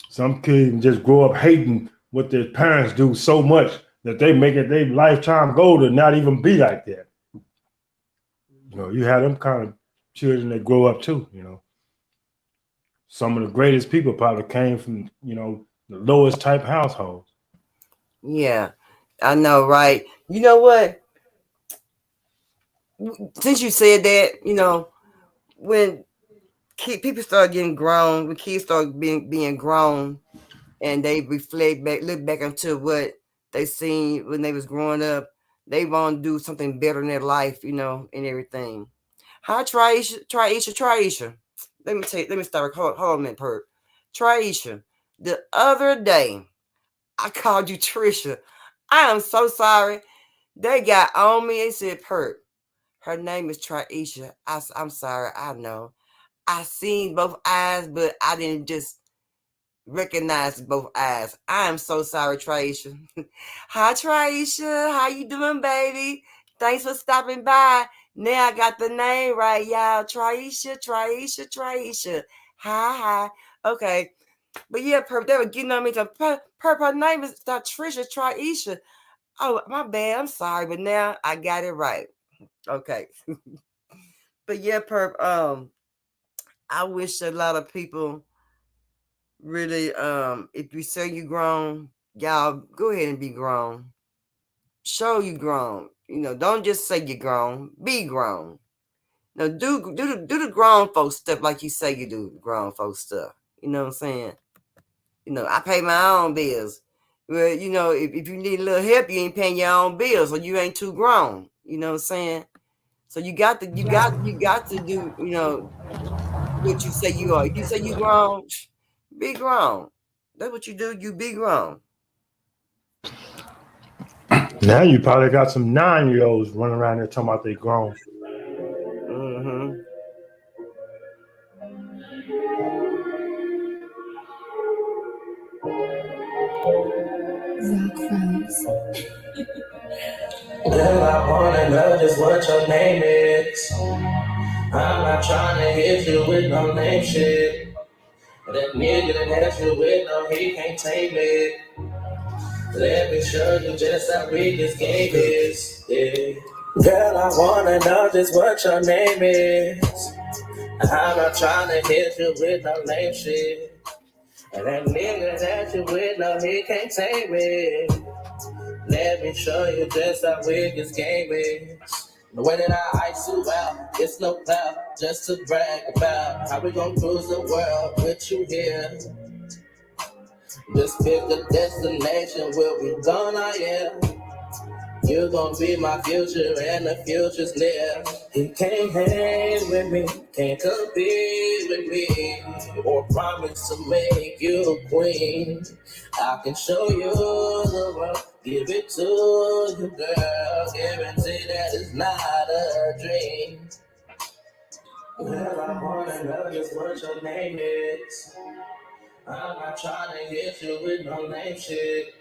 Some kids just grow up hating what their parents do so much that they make it their lifetime goal to not even be like that. You have them kind of children that grow up too. Some of the greatest people probably came from the lowest type households. Yeah, I know, right? You know what? Since you said that, when people start getting grown, when kids start being grown, and they look back into what they seen when they was growing up, they want to do something better in their life, and everything. Hi, Traisha. Let me start. Hold on a minute, Perk. Traisha, the other day, I called you Trisha. I am so sorry. They got on me and said, Perk, her name is Traisha. I'm sorry. I know. I seen both eyes, but I didn't just recognize both eyes. I am so sorry, Traisha. Hi, Traisha. How you doing, baby? Thanks for stopping by. Now I got the name right, y'all. Traisha. Hi. Okay. But yeah, Perp, they were getting on me. Perp, her name is Trisha Traisha. Oh, my bad. I'm sorry, but now I got it right. Okay. But yeah, Perp, I wish a lot of people really, if you say you grown, y'all go ahead and be grown. Show you grown. Don't just say you're grown. Be grown. Now do the grown folks stuff like you say you do grown folks stuff. You know what I'm saying? I pay my own bills. Well, if you need a little help, you ain't paying your own bills, or you ain't too grown. You know what I'm saying? So you got to do, what you say you are. If you say you grown, be grown. That's what you do. You be grown. Now you probably got some 9-year-olds running around there talking about they grown. Mm-hmm. Girl, I wanna know just what your name is. I'm not trying to hit you with no name shit. But That nigga that has you with, no, he can't tame it. Let me show you just how big this game is. Yeah. Girl, I wanna know just what your name is. I'm not trying to hit you with no lame shit. And that nigga that you with, no, he can't tame it. Let me show you just how big this game is. The way that I ice you out, it's no cloud, just to brag about how we gon' cruise the world with you here. Just pick a destination where we gonna, yeah. You gon' be my future and the future's near. You can't hang with me, can't compete with me, or promise to make you a queen. I can show you the world, give it to you, girl. Guarantee that it's not a dream. Well, I wanna know just what your name is. I'm not trying to hit you with no lame shit.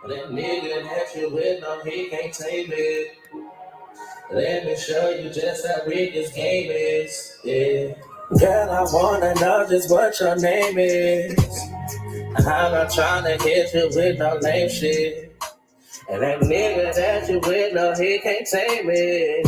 That nigga that you with, no, he can't tame it. Let me show you just how big this game is, yeah. Girl, I wanna know just what your name is. I'm not trying to hit you with no lame shit. And that nigga that you with, no, he can't tame it.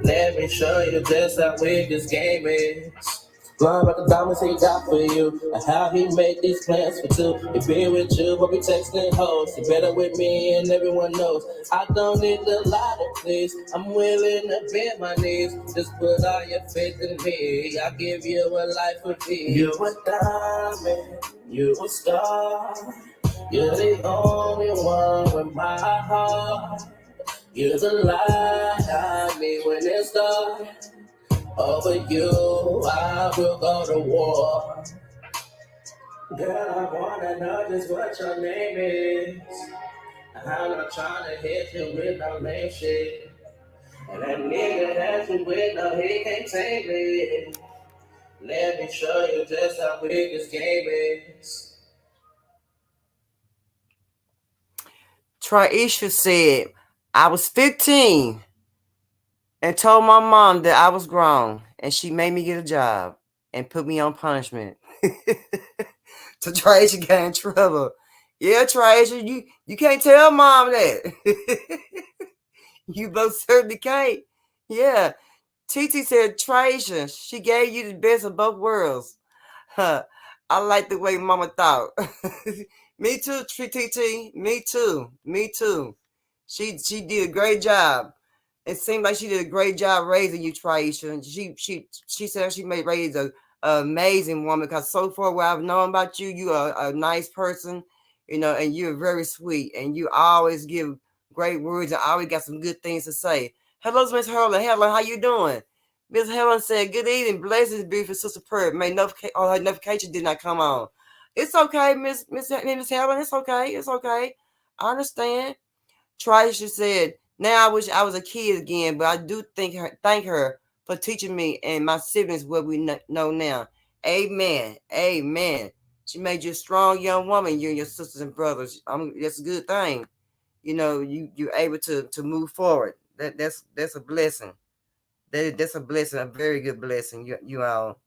Let me show you just how big this game is. Learn about the diamonds he got for you, and how he made these plans for two. He been with you, but we texting hoes. He better with me, and everyone knows. I don't need a lot of please. I'm willing to bend my knees. Just put all your faith in me. I'll give you a life of peace. You a diamond, you a star. You're the only one with my heart. You're the light I need when it's dark. Over you, I will go to war. Girl, I wanna know just what your name is. I'm not trying to hit you with no lame shit. And that nigga that you with, no, he can't tame me. Let me show you just how big this game is. Traisha said, I was 15 and told my mom that I was grown, and she made me get a job and put me on punishment. So Traisha got in trouble. Yeah, Traisha, you can't tell mom that. You most certainly can't. Yeah. TT said, Traisha, she gave you the best of both worlds. Huh. I like the way mama thought. Me too, TT. Me too. Me too. She did a great job. It seemed like she did a great job raising you, Traisha. She said she made raise an amazing woman, because so far what I've known about you, you are a nice person, you know, and you're very sweet, and you always give great words and always got some good things to say. Hello, Miss Helen. Helen, how you doing? Miss Helen said, good evening. Blessings be for Sister Pert. Her notification did not come on. It's okay, Miss Helen. It's okay. It's okay. I understand. Traisha said, now I wish I was a kid again, but I do thank her for teaching me and my siblings what we know now. Amen. Amen. She made you a strong young woman, you and your sisters and brothers. That's a good thing. You know, you're able to move forward. That's a blessing. That's a blessing, a very good blessing. You all,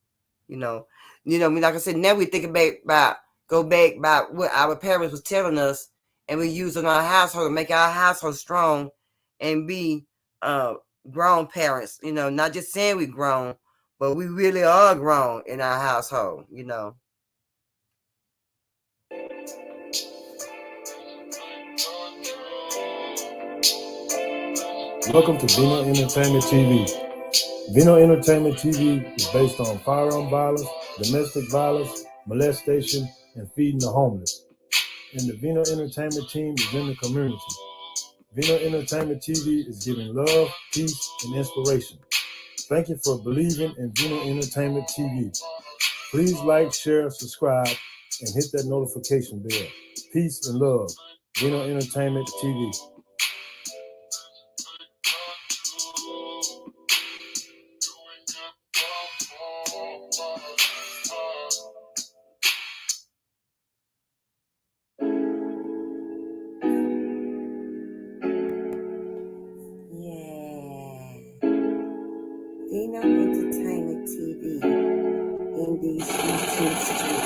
you know, like I said, now we think go back about what our parents was telling us, and we use in our household to make our household strong and be grown parents, you know, not just saying we grown, but we really are grown in our household, you know. Welcome to Vino Entertainment TV. Vino Entertainment TV is based on firearm violence, domestic violence, molestation, and feeding the homeless. And the Vino Entertainment team is in the community. Vino Entertainment TV is giving love, peace, and inspiration. Thank you for believing in Vino Entertainment TV. Please like, share, subscribe, and hit that notification bell. Peace and love. Vino Entertainment TV. Vino Entertainment TV in these streets.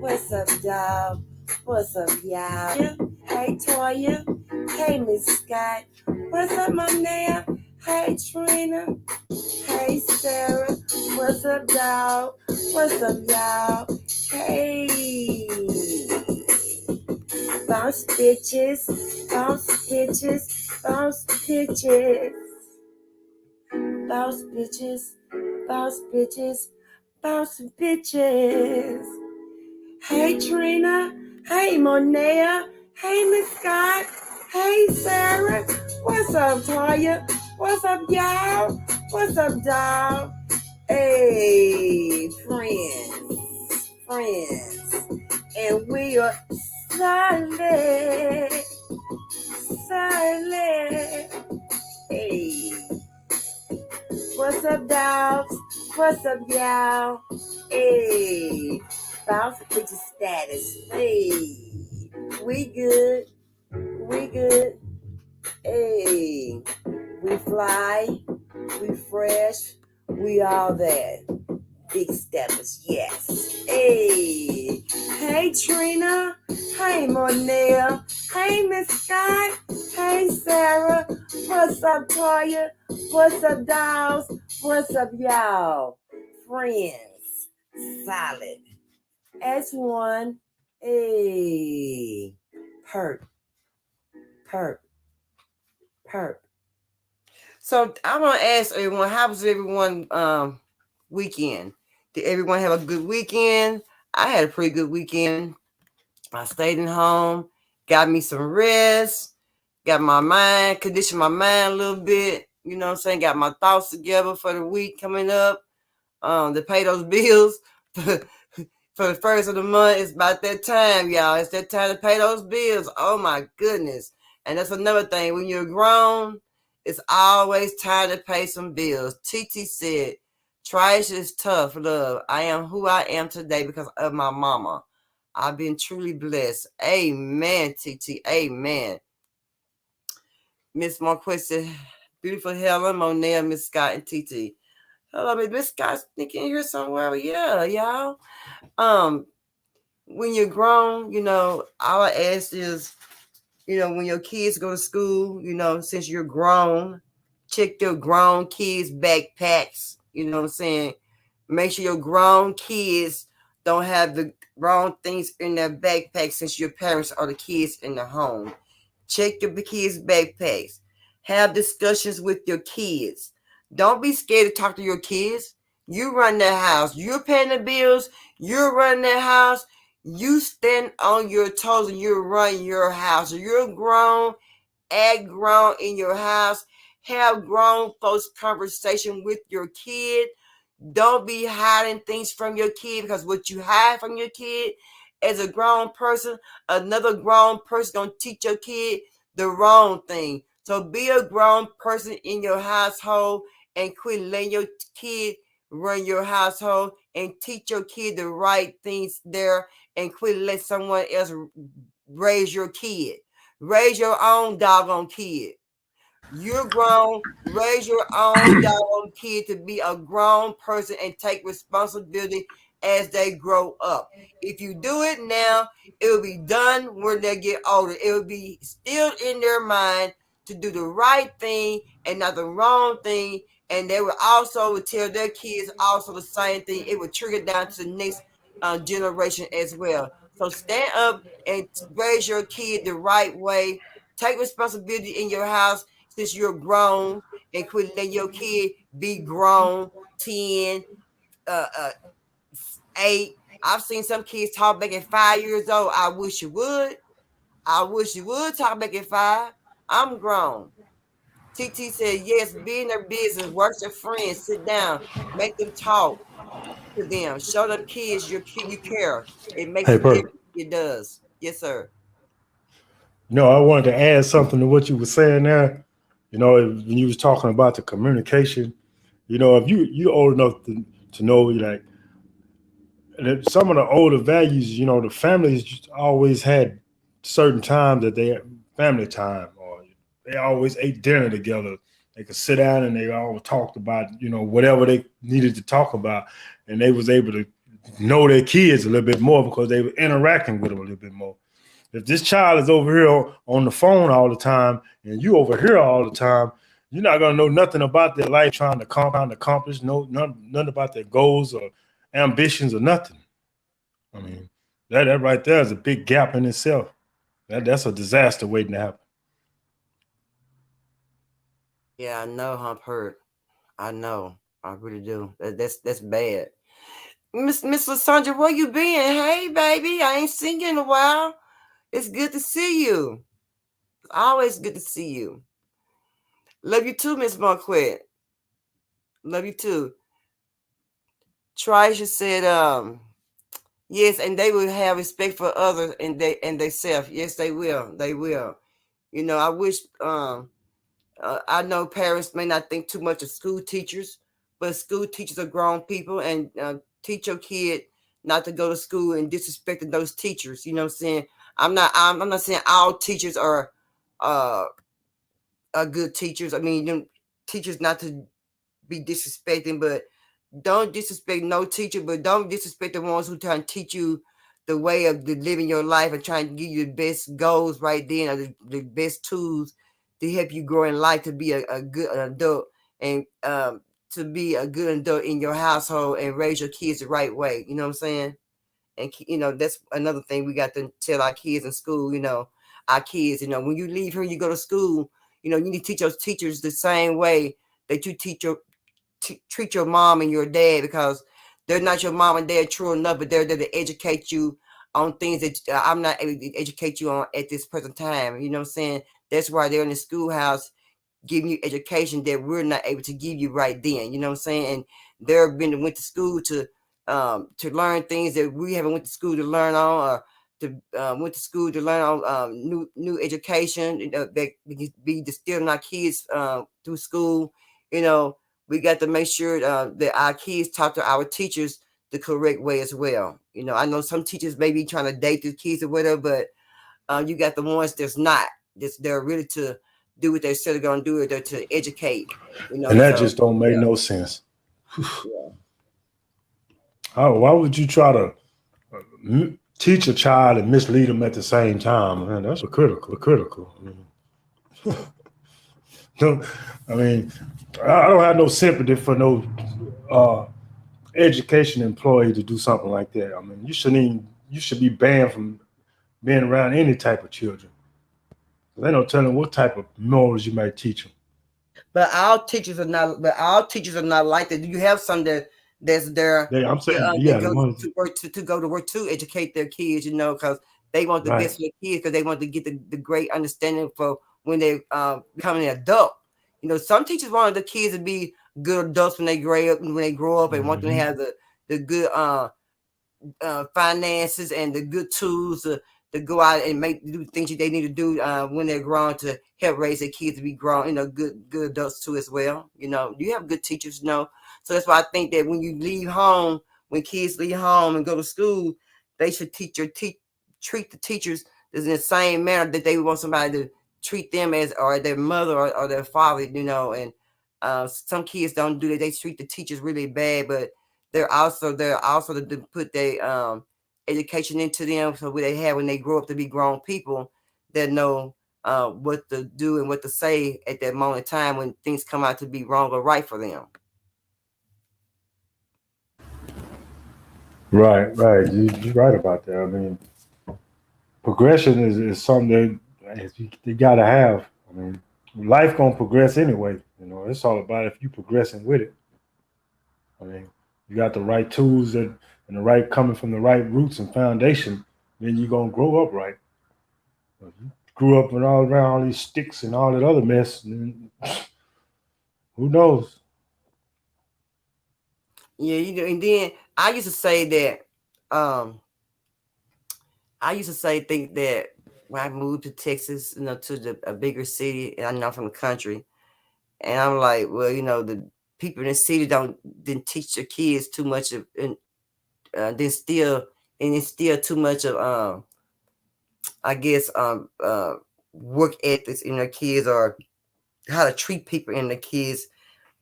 What's up, dog? What's up, y'all? Hey, Toya. Hey, Miss Scott. What's up, Monia? Hey, Trina. Hey, Sarah. What's up, dog? What's up, y'all? Hey. Bounce bitches. Bounce bitches. Bounce bitches. Bounce bitches. Bounce bitches. Bounce bitches. Hey, Trina. Hey, Monia. Hey, Miss Scott. Hey, Sarah. What's up, Toya? What's up, y'all? What's up, dog? Hey, friends. And we are silent. Hey. What's up, dogs? What's up, y'all? Hey. Bounce bitch status. Hey. We good. Hey. We fly. We fresh. We all that. Big steppers, yes. Hey. Hey, Trina. Hey, Monia. Hey, Miss Scott. Hey, Sarah. What's up, Toya? What's up, dolls? What's up, y'all? Friends. Solid. S1. Hey. Perp. So I want to ask everyone, how was everyone weekend? Did everyone have a good weekend? I had a pretty good weekend. I stayed at home, got me some rest, got my mind, conditioned my mind a little bit, you know what I'm saying? Got my thoughts together for the week coming up, to pay those bills. For the first of the month, it's about that time, y'all. It's that time to pay those bills. Oh my goodness. And that's another thing. When you're grown, it's always time to pay some bills. TT said, trash is tough, love. I am who I am today because of my mama. I've been truly blessed. Amen, TT. Amen. Miss Marquette said, beautiful Helen, Monell, Miss Scott, and TT. Hello, Miss Scott sneaking in here somewhere. But yeah, y'all. When you're grown, you know, all I ask is, you know, when your kids go to school, you know, since you're grown, check your grown kids' backpacks. You know what I'm saying? Make sure your grown kids don't have the wrong things in their backpacks since your parents are the kids in the home. Check your kids' backpacks. Have discussions with your kids. Don't be scared to talk to your kids. You run their house. You're paying the bills. You're running their house. You stand on your toes and you run your house. You're grown, act grown in your house. Have grown folks conversation with your kid. Don't be hiding things from your kid, because what you hide from your kid as a grown person, another grown person gonna teach your kid the wrong thing. So be a grown person in your household and quit letting your kid run your household, and teach your kid the right things there, and quit let someone else raise your kid. Raise your own doggone kid. You're grown. Raise your own doggone kid to be a grown person and take responsibility as they grow up. If you do it now, it will be done when they get older. It will be still in their mind to do the right thing and not the wrong thing. And they will also tell their kids also the same thing. It will trigger down to the next generation as well. So stand up and raise your kid the right way. Take responsibility in your house since you're grown, and quit letting your kid be grown, 10, 8. I've seen some kids talk back at 5 years old. I wish you would. I wish you would talk back at 5. I'm grown. TT said, yes, be in their business, work their friends, sit down, make them talk to them. Show them kids you care. It makes Hey, a difference. Perk. It does. Yes, sir. No, I wanted to add something to what you were saying there. You know, when you was talking about the communication, you know, if you're old enough to know, like, that some of the older values, you know, the families always had certain times that they had family time, or they always ate dinner together. They could sit down and they all talked about, you know, whatever they needed to talk about, and they was able to know their kids a little bit more because they were interacting with them a little bit more. If this child is over here on the phone all the time and you over here all the time, you're not gonna know nothing about their life, trying to accomplish, nothing about their goals or ambitions or nothing. I mean, that right there is a big gap in itself. That's a disaster waiting to happen. Yeah, I know, Hump hurt. I know. I really do. That's bad. Miss Lysandra, where you been? Hey, baby, I ain't seen you in a while. It's good to see you. It's always good to see you. Love you too, Miss Marquette. Love you too. Trisha said, yes, and they will have respect for others and they self. Yes, they will. They will. You know, I wish I know parents may not think too much of school teachers, but school teachers are grown people, and teach your kid not to go to school and disrespecting those teachers. You know what I'm saying? I'm not saying all teachers are good teachers. I mean, them teachers not to be disrespecting, but don't disrespect no teacher, but don't disrespect the ones who try to teach you the way of living your life and trying to give you the best goals right then, or the best tools to help you grow in life to be a good adult, and to be a good adult in your household and raise your kids the right way. You know what I'm saying? And you know, that's another thing we got to tell our kids in school. You know, our kids, you know, when you leave here, you go to school, you know, you need to teach those teachers the same way that you treat your mom and your dad, because they're not your mom and dad, true enough, but they're there to educate you on things that I'm not able to educate you on at this present time. You know what I'm saying? That's why they're in the schoolhouse giving you education that we're not able to give you right then. You know what I'm saying? And they've went to school to learn things that we haven't went to school to learn on, or to went to school to learn on new education that be distilled in our kids through school. You know, we got to make sure that our kids talk to our teachers the correct way as well. You know, I know some teachers may be trying to date the kids or whatever, but you got the ones that's not. They're really to do what they said they're going to do. They're to educate. You know, and that just don't make no sense. Yeah. Why would you try to teach a child and mislead them at the same time? Man, that's critical. I mean, I don't have no sympathy for no education employee to do something like that. I mean, you should be banned from being around any type of children. They don't tell them what type of morals you might teach them. But our teachers are not. Like that. You have some that's there. I'm saying, yeah, to go to work to educate their kids. You know, because they want the best for their kids, because they want to get the great understanding for when they becoming an adult. You know, some teachers want the kids to be good adults when they grow up, and want them to have the good finances and the good tools to go out and do things they need to do when they're grown, to help raise their kids to be grown, you know, good adults too as well. You know, you have good teachers, you know. So that's why I think that when you leave home, when kids leave home and go to school, they should treat the teachers in the same manner that they want somebody to treat them as, or their mother or their father, you know. And some kids don't do that. They treat the teachers really bad, but they're also to put their education into them, so what they have when they grow up to be grown people that know what to do and what to say at that moment in time when things come out to be wrong or right for them. Right. You're right about that. I mean, progression is something that you got to have. I mean, life gonna progress anyway. You know, it's all about if you progressing with it. I mean, you got the right tools and the right coming from the right roots and foundation, then you're gonna grow up right. If you grew up with all around all these sticks and all that other mess, then who knows? Yeah, you know, and then I used to say that think that when I moved to Texas, you know, to a bigger city, and I'm not from the country, and I'm like, well, you know, the people in the city didn't teach their kids too much of, and instill too much of I guess work ethics in their kids, or how to treat people in the kids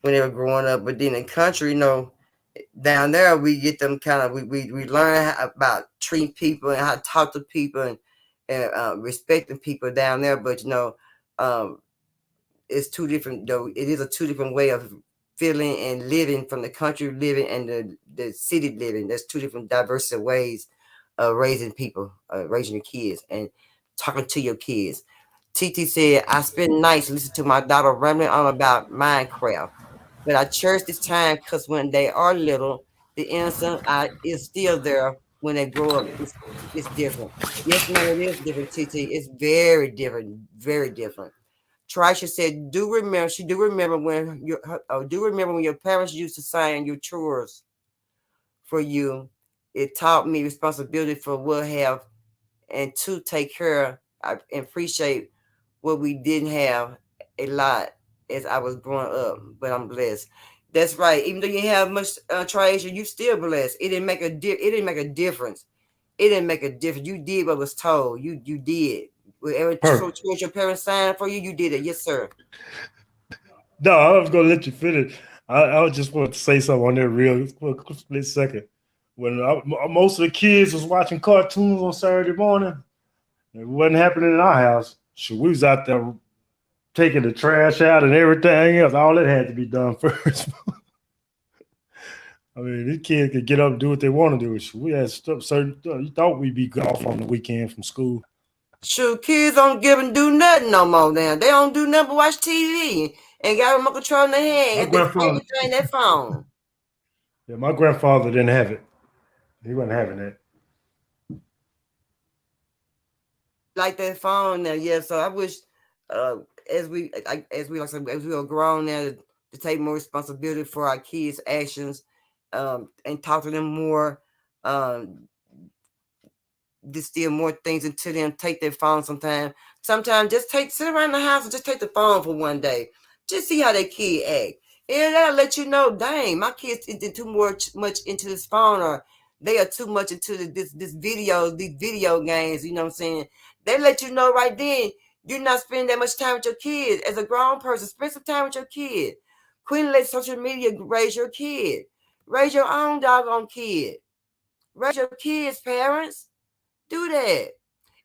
when they were growing up. But then in the country, you know, Down there, we get them kind of we learn about treating people and how to talk to people and respecting people down there. But it's two different though. It is a two different way of feeling and living from the country living and the city living. There's two different diverse ways of raising people, raising your kids and talking to your kids. TT said, I spend nights listening to my daughter rambling on about Minecraft, but I cherish this time because when they are little, the innocence is still there. When they grow up, it's different. Yes, man, it is different, TT. It's very different, very different. Trisha said, she do remember when your parents used to sign your chores for you. It taught me responsibility for what have and to take care. I appreciate what we didn't have a lot as I was growing up, but I'm blessed. That's right. Even though you have much Trisha, you still blessed. It didn't make a difference. It didn't make a difference. You did what was told. You did. Whatever choice your parents signed for you, you did it. Yes, sir. No, I was gonna let you finish. I just want to say something on there real split second. When most of the kids was watching cartoons on Saturday morning, it wasn't happening in our house. So we was out there taking the trash out and everything else. All that had to be done first. I mean, these kids could get up and do what they want to do. We had stuff certain. You thought we'd be off on the weekend from school. Sure, kids don't give and do nothing no more now. They don't do nothing but watch TV and got remote control in their hand. Everything their phone. Yeah, my grandfather didn't have it. He wasn't having it. Like that phone now, yeah. So I wish, as we are grown now, to take more responsibility for our kids' actions, and talk to them more, distill more things into them. Take their phone sometimes. Sometimes just sit around the house and just take the phone for one day. Just see how their kid act. And that'll let you know, dang, my kids is too much into this phone, or they are too much into these video games. You know what I'm saying? They let you know right then you're not spending that much time with your kids. As a grown person, spend some time with your kid. Quit let social media raise your kid. Raise your own doggone kid. Raise your kids, parents. Do that.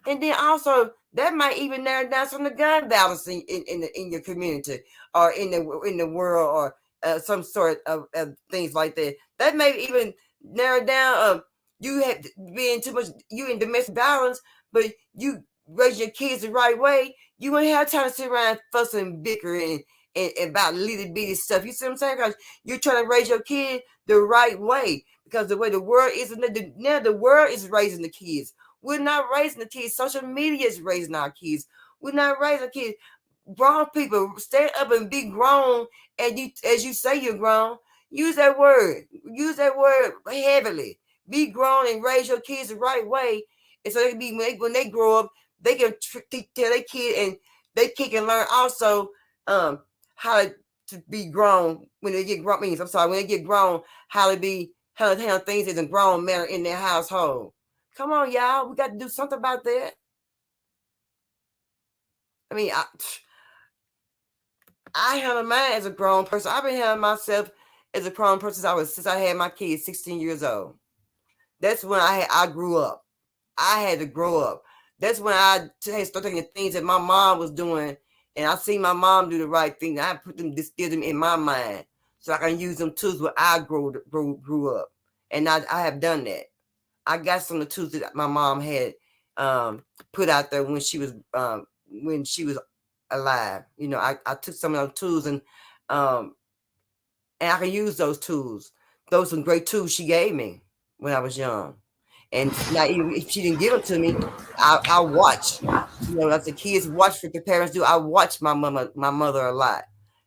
And then also that might even narrow down some of the gun violence in your community or in the world, or some sort of things like that. That may even narrow down you have being too much you in domestic violence, but you raise your kids the right way. You wouldn't have time to sit around fussing and bickering and about little bitty stuff. You see what I'm saying? Because you're trying to raise your kid the right way. Because the way the world is now, the world is raising the kids. We're not raising the kids. Social media is raising our kids. We're not raising kids. Grown people, stand up and be grown. And you, as you say you're grown, use that word. Use that word heavily. Be grown and raise your kids the right way. And so they can be when they grow up, they can tell their kid, and they can learn also how to be grown when they get grown. When they get grown, how to handle things in a grown manner in their household. Come on, y'all. We got to do something about that. I mean, I handle mine as a grown person. I've been handling myself as a grown person since I had my kids, 16 years old. That's when I grew up. I had to grow up. That's when I started taking things that my mom was doing, and I see my mom do the right thing. I distill them in my mind so I can use them tools when I grew up. And I have done that. I got some of the tools that my mom had put out there when she was alive. You know, I took some of those tools and I can use those tools. Those are some great tools she gave me when I was young. And now, even if she didn't give them to me, I watch. You know, like the kids watch what the parents do. I watch my mother a lot,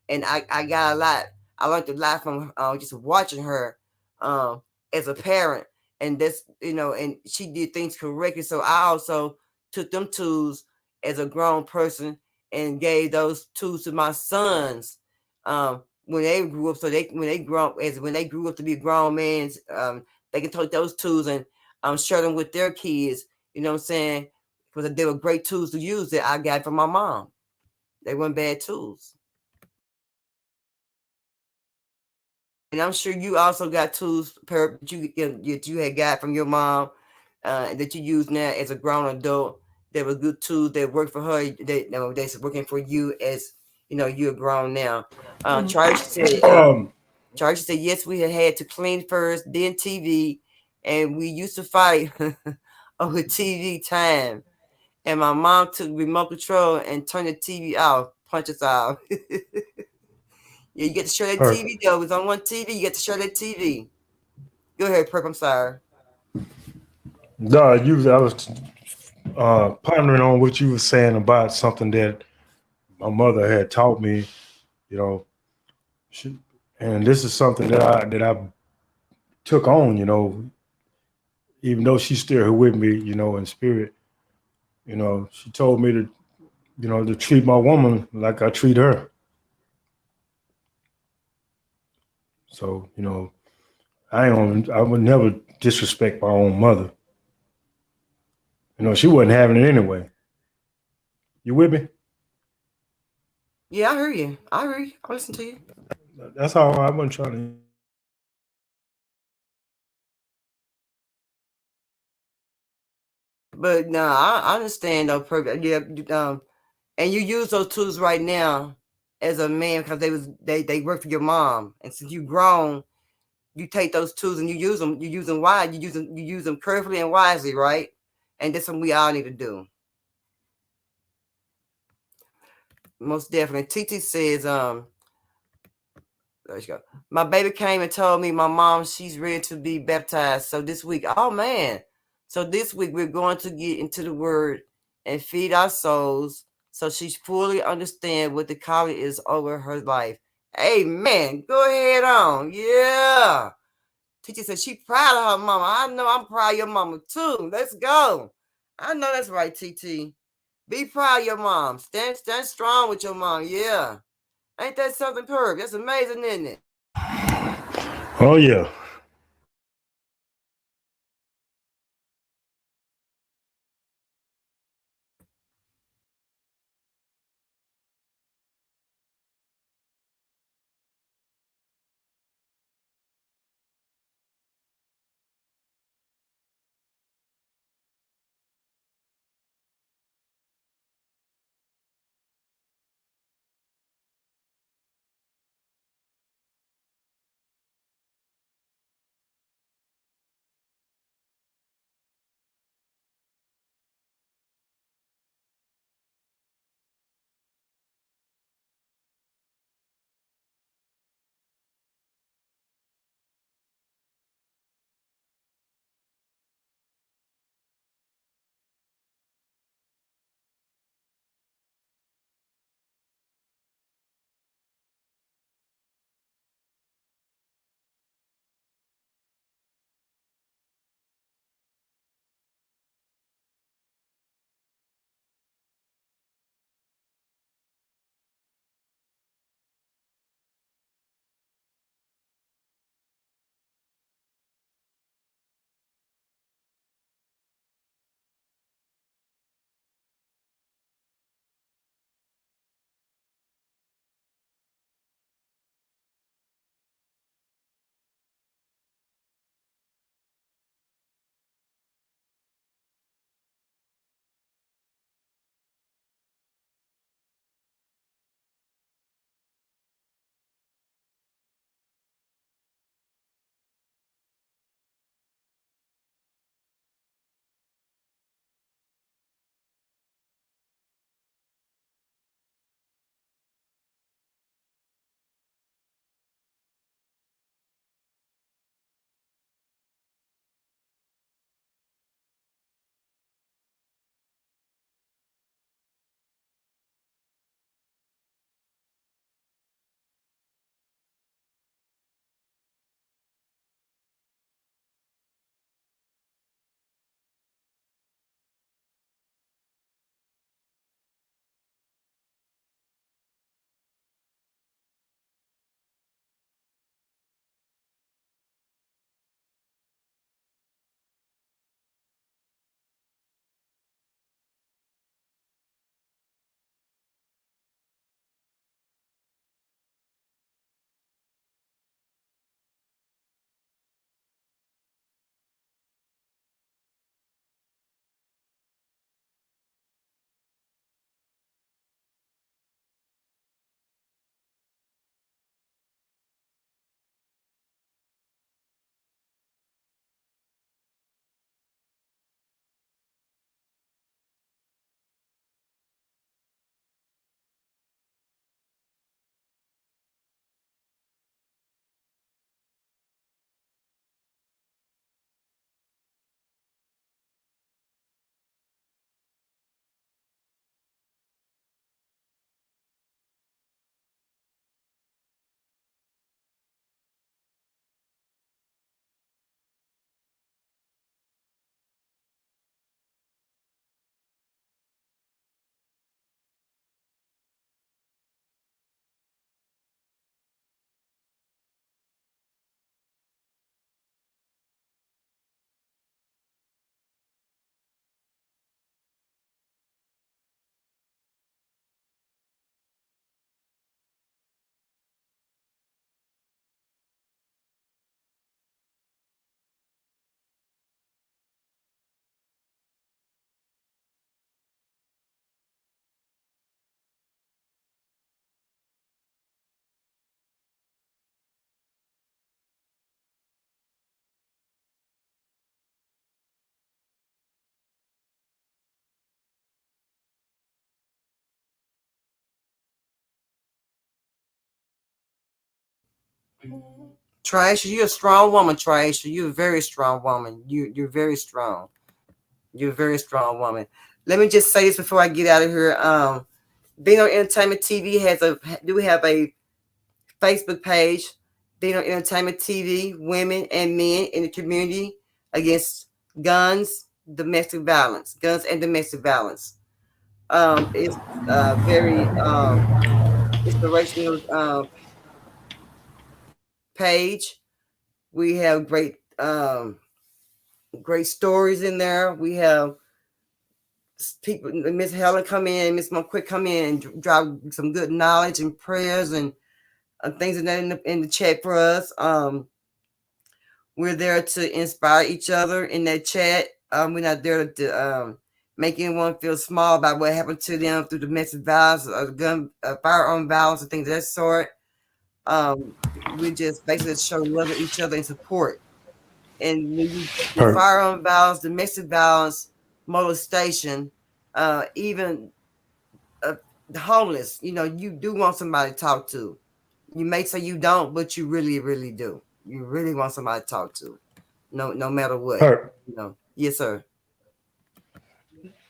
and I got a lot. I learned a lot from just watching her as a parent. And that's, and she did things correctly. So I also took them tools as a grown person and gave those tools to my sons when they grew up. So when they grew up to be grown men, they can take those tools and share them with their kids. You know what I'm saying? Because they were great tools to use that I got from my mom. They weren't bad tools. And I'm sure you also got tools that you had got from your mom that you use now as a grown adult. That were good tools that work for her. That's working for you as you're grown now. Charlie said yes. We had to clean first, then TV, and we used to fight over TV time. And my mom took remote control and turned the TV off, punch us off. Yeah, you get to show that TV though. It's on one TV. You get to show that TV. Go ahead, Perp. I'm sorry. No, I was pondering on what you were saying about something that my mother had taught me. You know, and this is something that I took on. Even though she's still here with me, in spirit. She told me to treat my woman like I treat her. So, I would never disrespect my own mother. She wasn't having it anyway. You with me? Yeah, I heard you. I listen to you. That's all. I wasn't trying to. But no, I understand though, Perp. Yeah, and you use those tools right now as a man because they work for your mom, and since you grown, you take those tools and you use them. You use them wise. You use them carefully and wisely, right? And that's what we all need to do. Most definitely. TT says, there you go. My baby came and told me my mom she's ready to be baptized. So this week, oh man. So this week we're going to get into the word and feed our souls so she fully understand what the calling is over her life. Amen. Go ahead on. Yeah. Teacher said she proud of her mama. I know I'm proud of your mama too. Let's go. I know that's right, TT. Be proud of your mom. Stand strong with your mom. Yeah. Ain't that something, Perp? That's amazing, isn't it? Oh yeah. Traisha, you're a strong woman, Traisha. You're a very strong woman. You're very strong. You're a very strong woman. Let me just say this before I get out of here. Bino Entertainment TV do have a Facebook page, Bino Entertainment TV, women and men in the community against guns, domestic violence, guns and domestic violence. It's very inspirational page. We have great stories in there. We have people, Miss Helen come in, Miss Monquick come in and drop some good knowledge and prayers and things in the chat for us. We're there to inspire each other in that chat. We're not there to make anyone feel small about what happened to them through domestic violence, gun, firearm violence, and things of that sort. We just basically show love to each other and support. And when you firearm violence, domestic violence, molestation, even the homeless, you do want somebody to talk to. You may say you don't, but you really, really do. You really want somebody to talk to, no matter what. Yes, sir.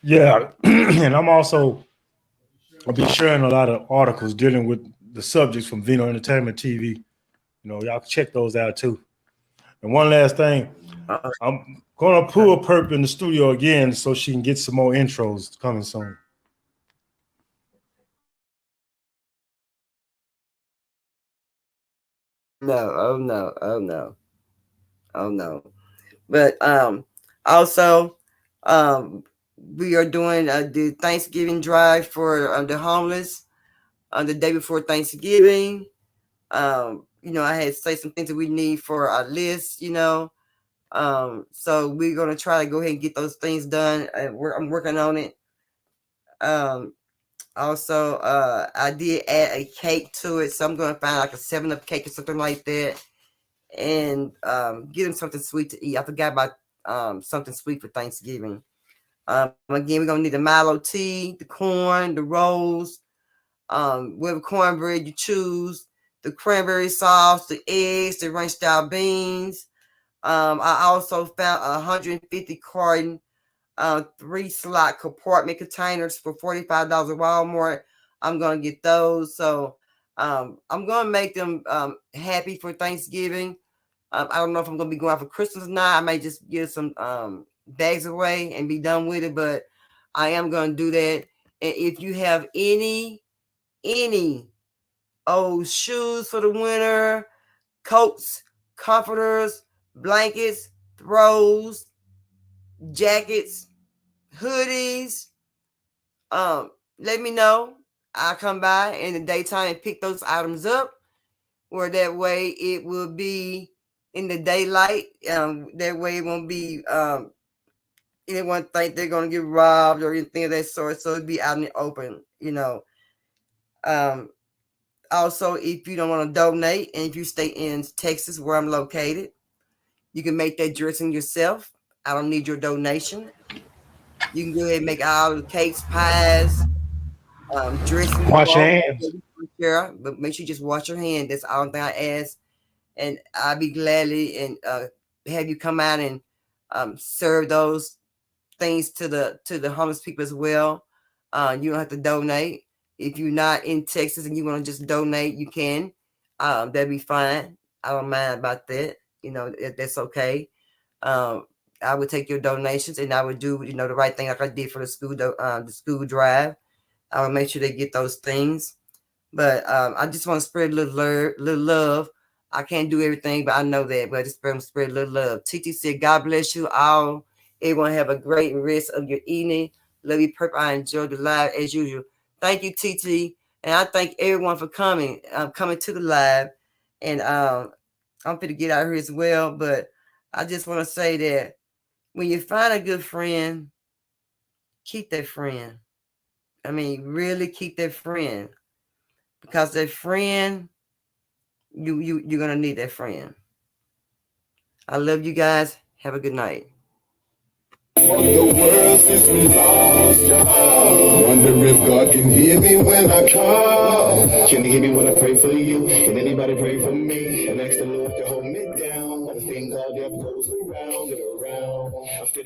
Yeah, and I'll be sharing a lot of articles dealing with the subjects from Vino Entertainment TV. Y'all can check those out too. And one last thing, I'm gonna pull Perp in the studio again so she can get some more intros coming soon. No. But also, we are doing the Thanksgiving drive for the homeless on the day before Thanksgiving. I had to say some things that we need for our list, so we're going to try to go ahead and get those things done. I'm working on it. Also, I did add a cake to it, so I'm going to find like a 7-Up cake or something like that, and get them something sweet to eat. I forgot about something sweet for Thanksgiving. Again, we're going to need the Milo tea, the corn, the rolls, whatever cornbread you choose, the cranberry sauce, the eggs, the ranch style beans. I also found 150 carton 3-slot compartment containers for $45 at Walmart. I'm gonna get those. So I'm gonna make them happy for Thanksgiving. I don't know if I'm gonna be going out for Christmas or not. I may just give some bags away and be done with it, but I am gonna do that. And if you have any old shoes for the winter, coats, comforters, blankets, throws, jackets, hoodies, let me know. I'll come by in the daytime and pick those items up, or that way it will be in the daylight. That way it won't be anyone think they're gonna get robbed or anything of that sort. So it'll be out in the open, Also, if you don't want to donate, and if you stay in Texas where I'm located, you can make that dressing yourself. I don't need your donation. You can go ahead and make all the cakes, pies, dressing. Wash your hands. But make sure you just wash your hands. That's all thing I ask. And I'll be gladly and have you come out and serve those things to the homeless people as well. You don't have to donate. If you're not in Texas and you want to just donate, you can. That'd be fine. I don't mind about that. That's okay. I would take your donations and I would do, the right thing like I did for the school drive. I would make sure they get those things. But I just want to spread a little love. I can't do everything, but I know that. But I just spread a little love. TT said, God bless you all. Everyone have a great rest of your evening. Love you, Perp. I enjoyed the live as usual. Thank you, TT. And I thank everyone for coming to the live. And I'm going to get out here as well. But I just want to say that when you find a good friend, keep that friend. I mean, really keep that friend. Because that friend, you're going to need that friend. I love you guys. Have a good night. The world since we lost you. wonder if God can hear me when I call. Can he hear me when I pray for you? Can anybody pray for me? And ask the Lord to hold me down. The thing called death goes around and around. I'm still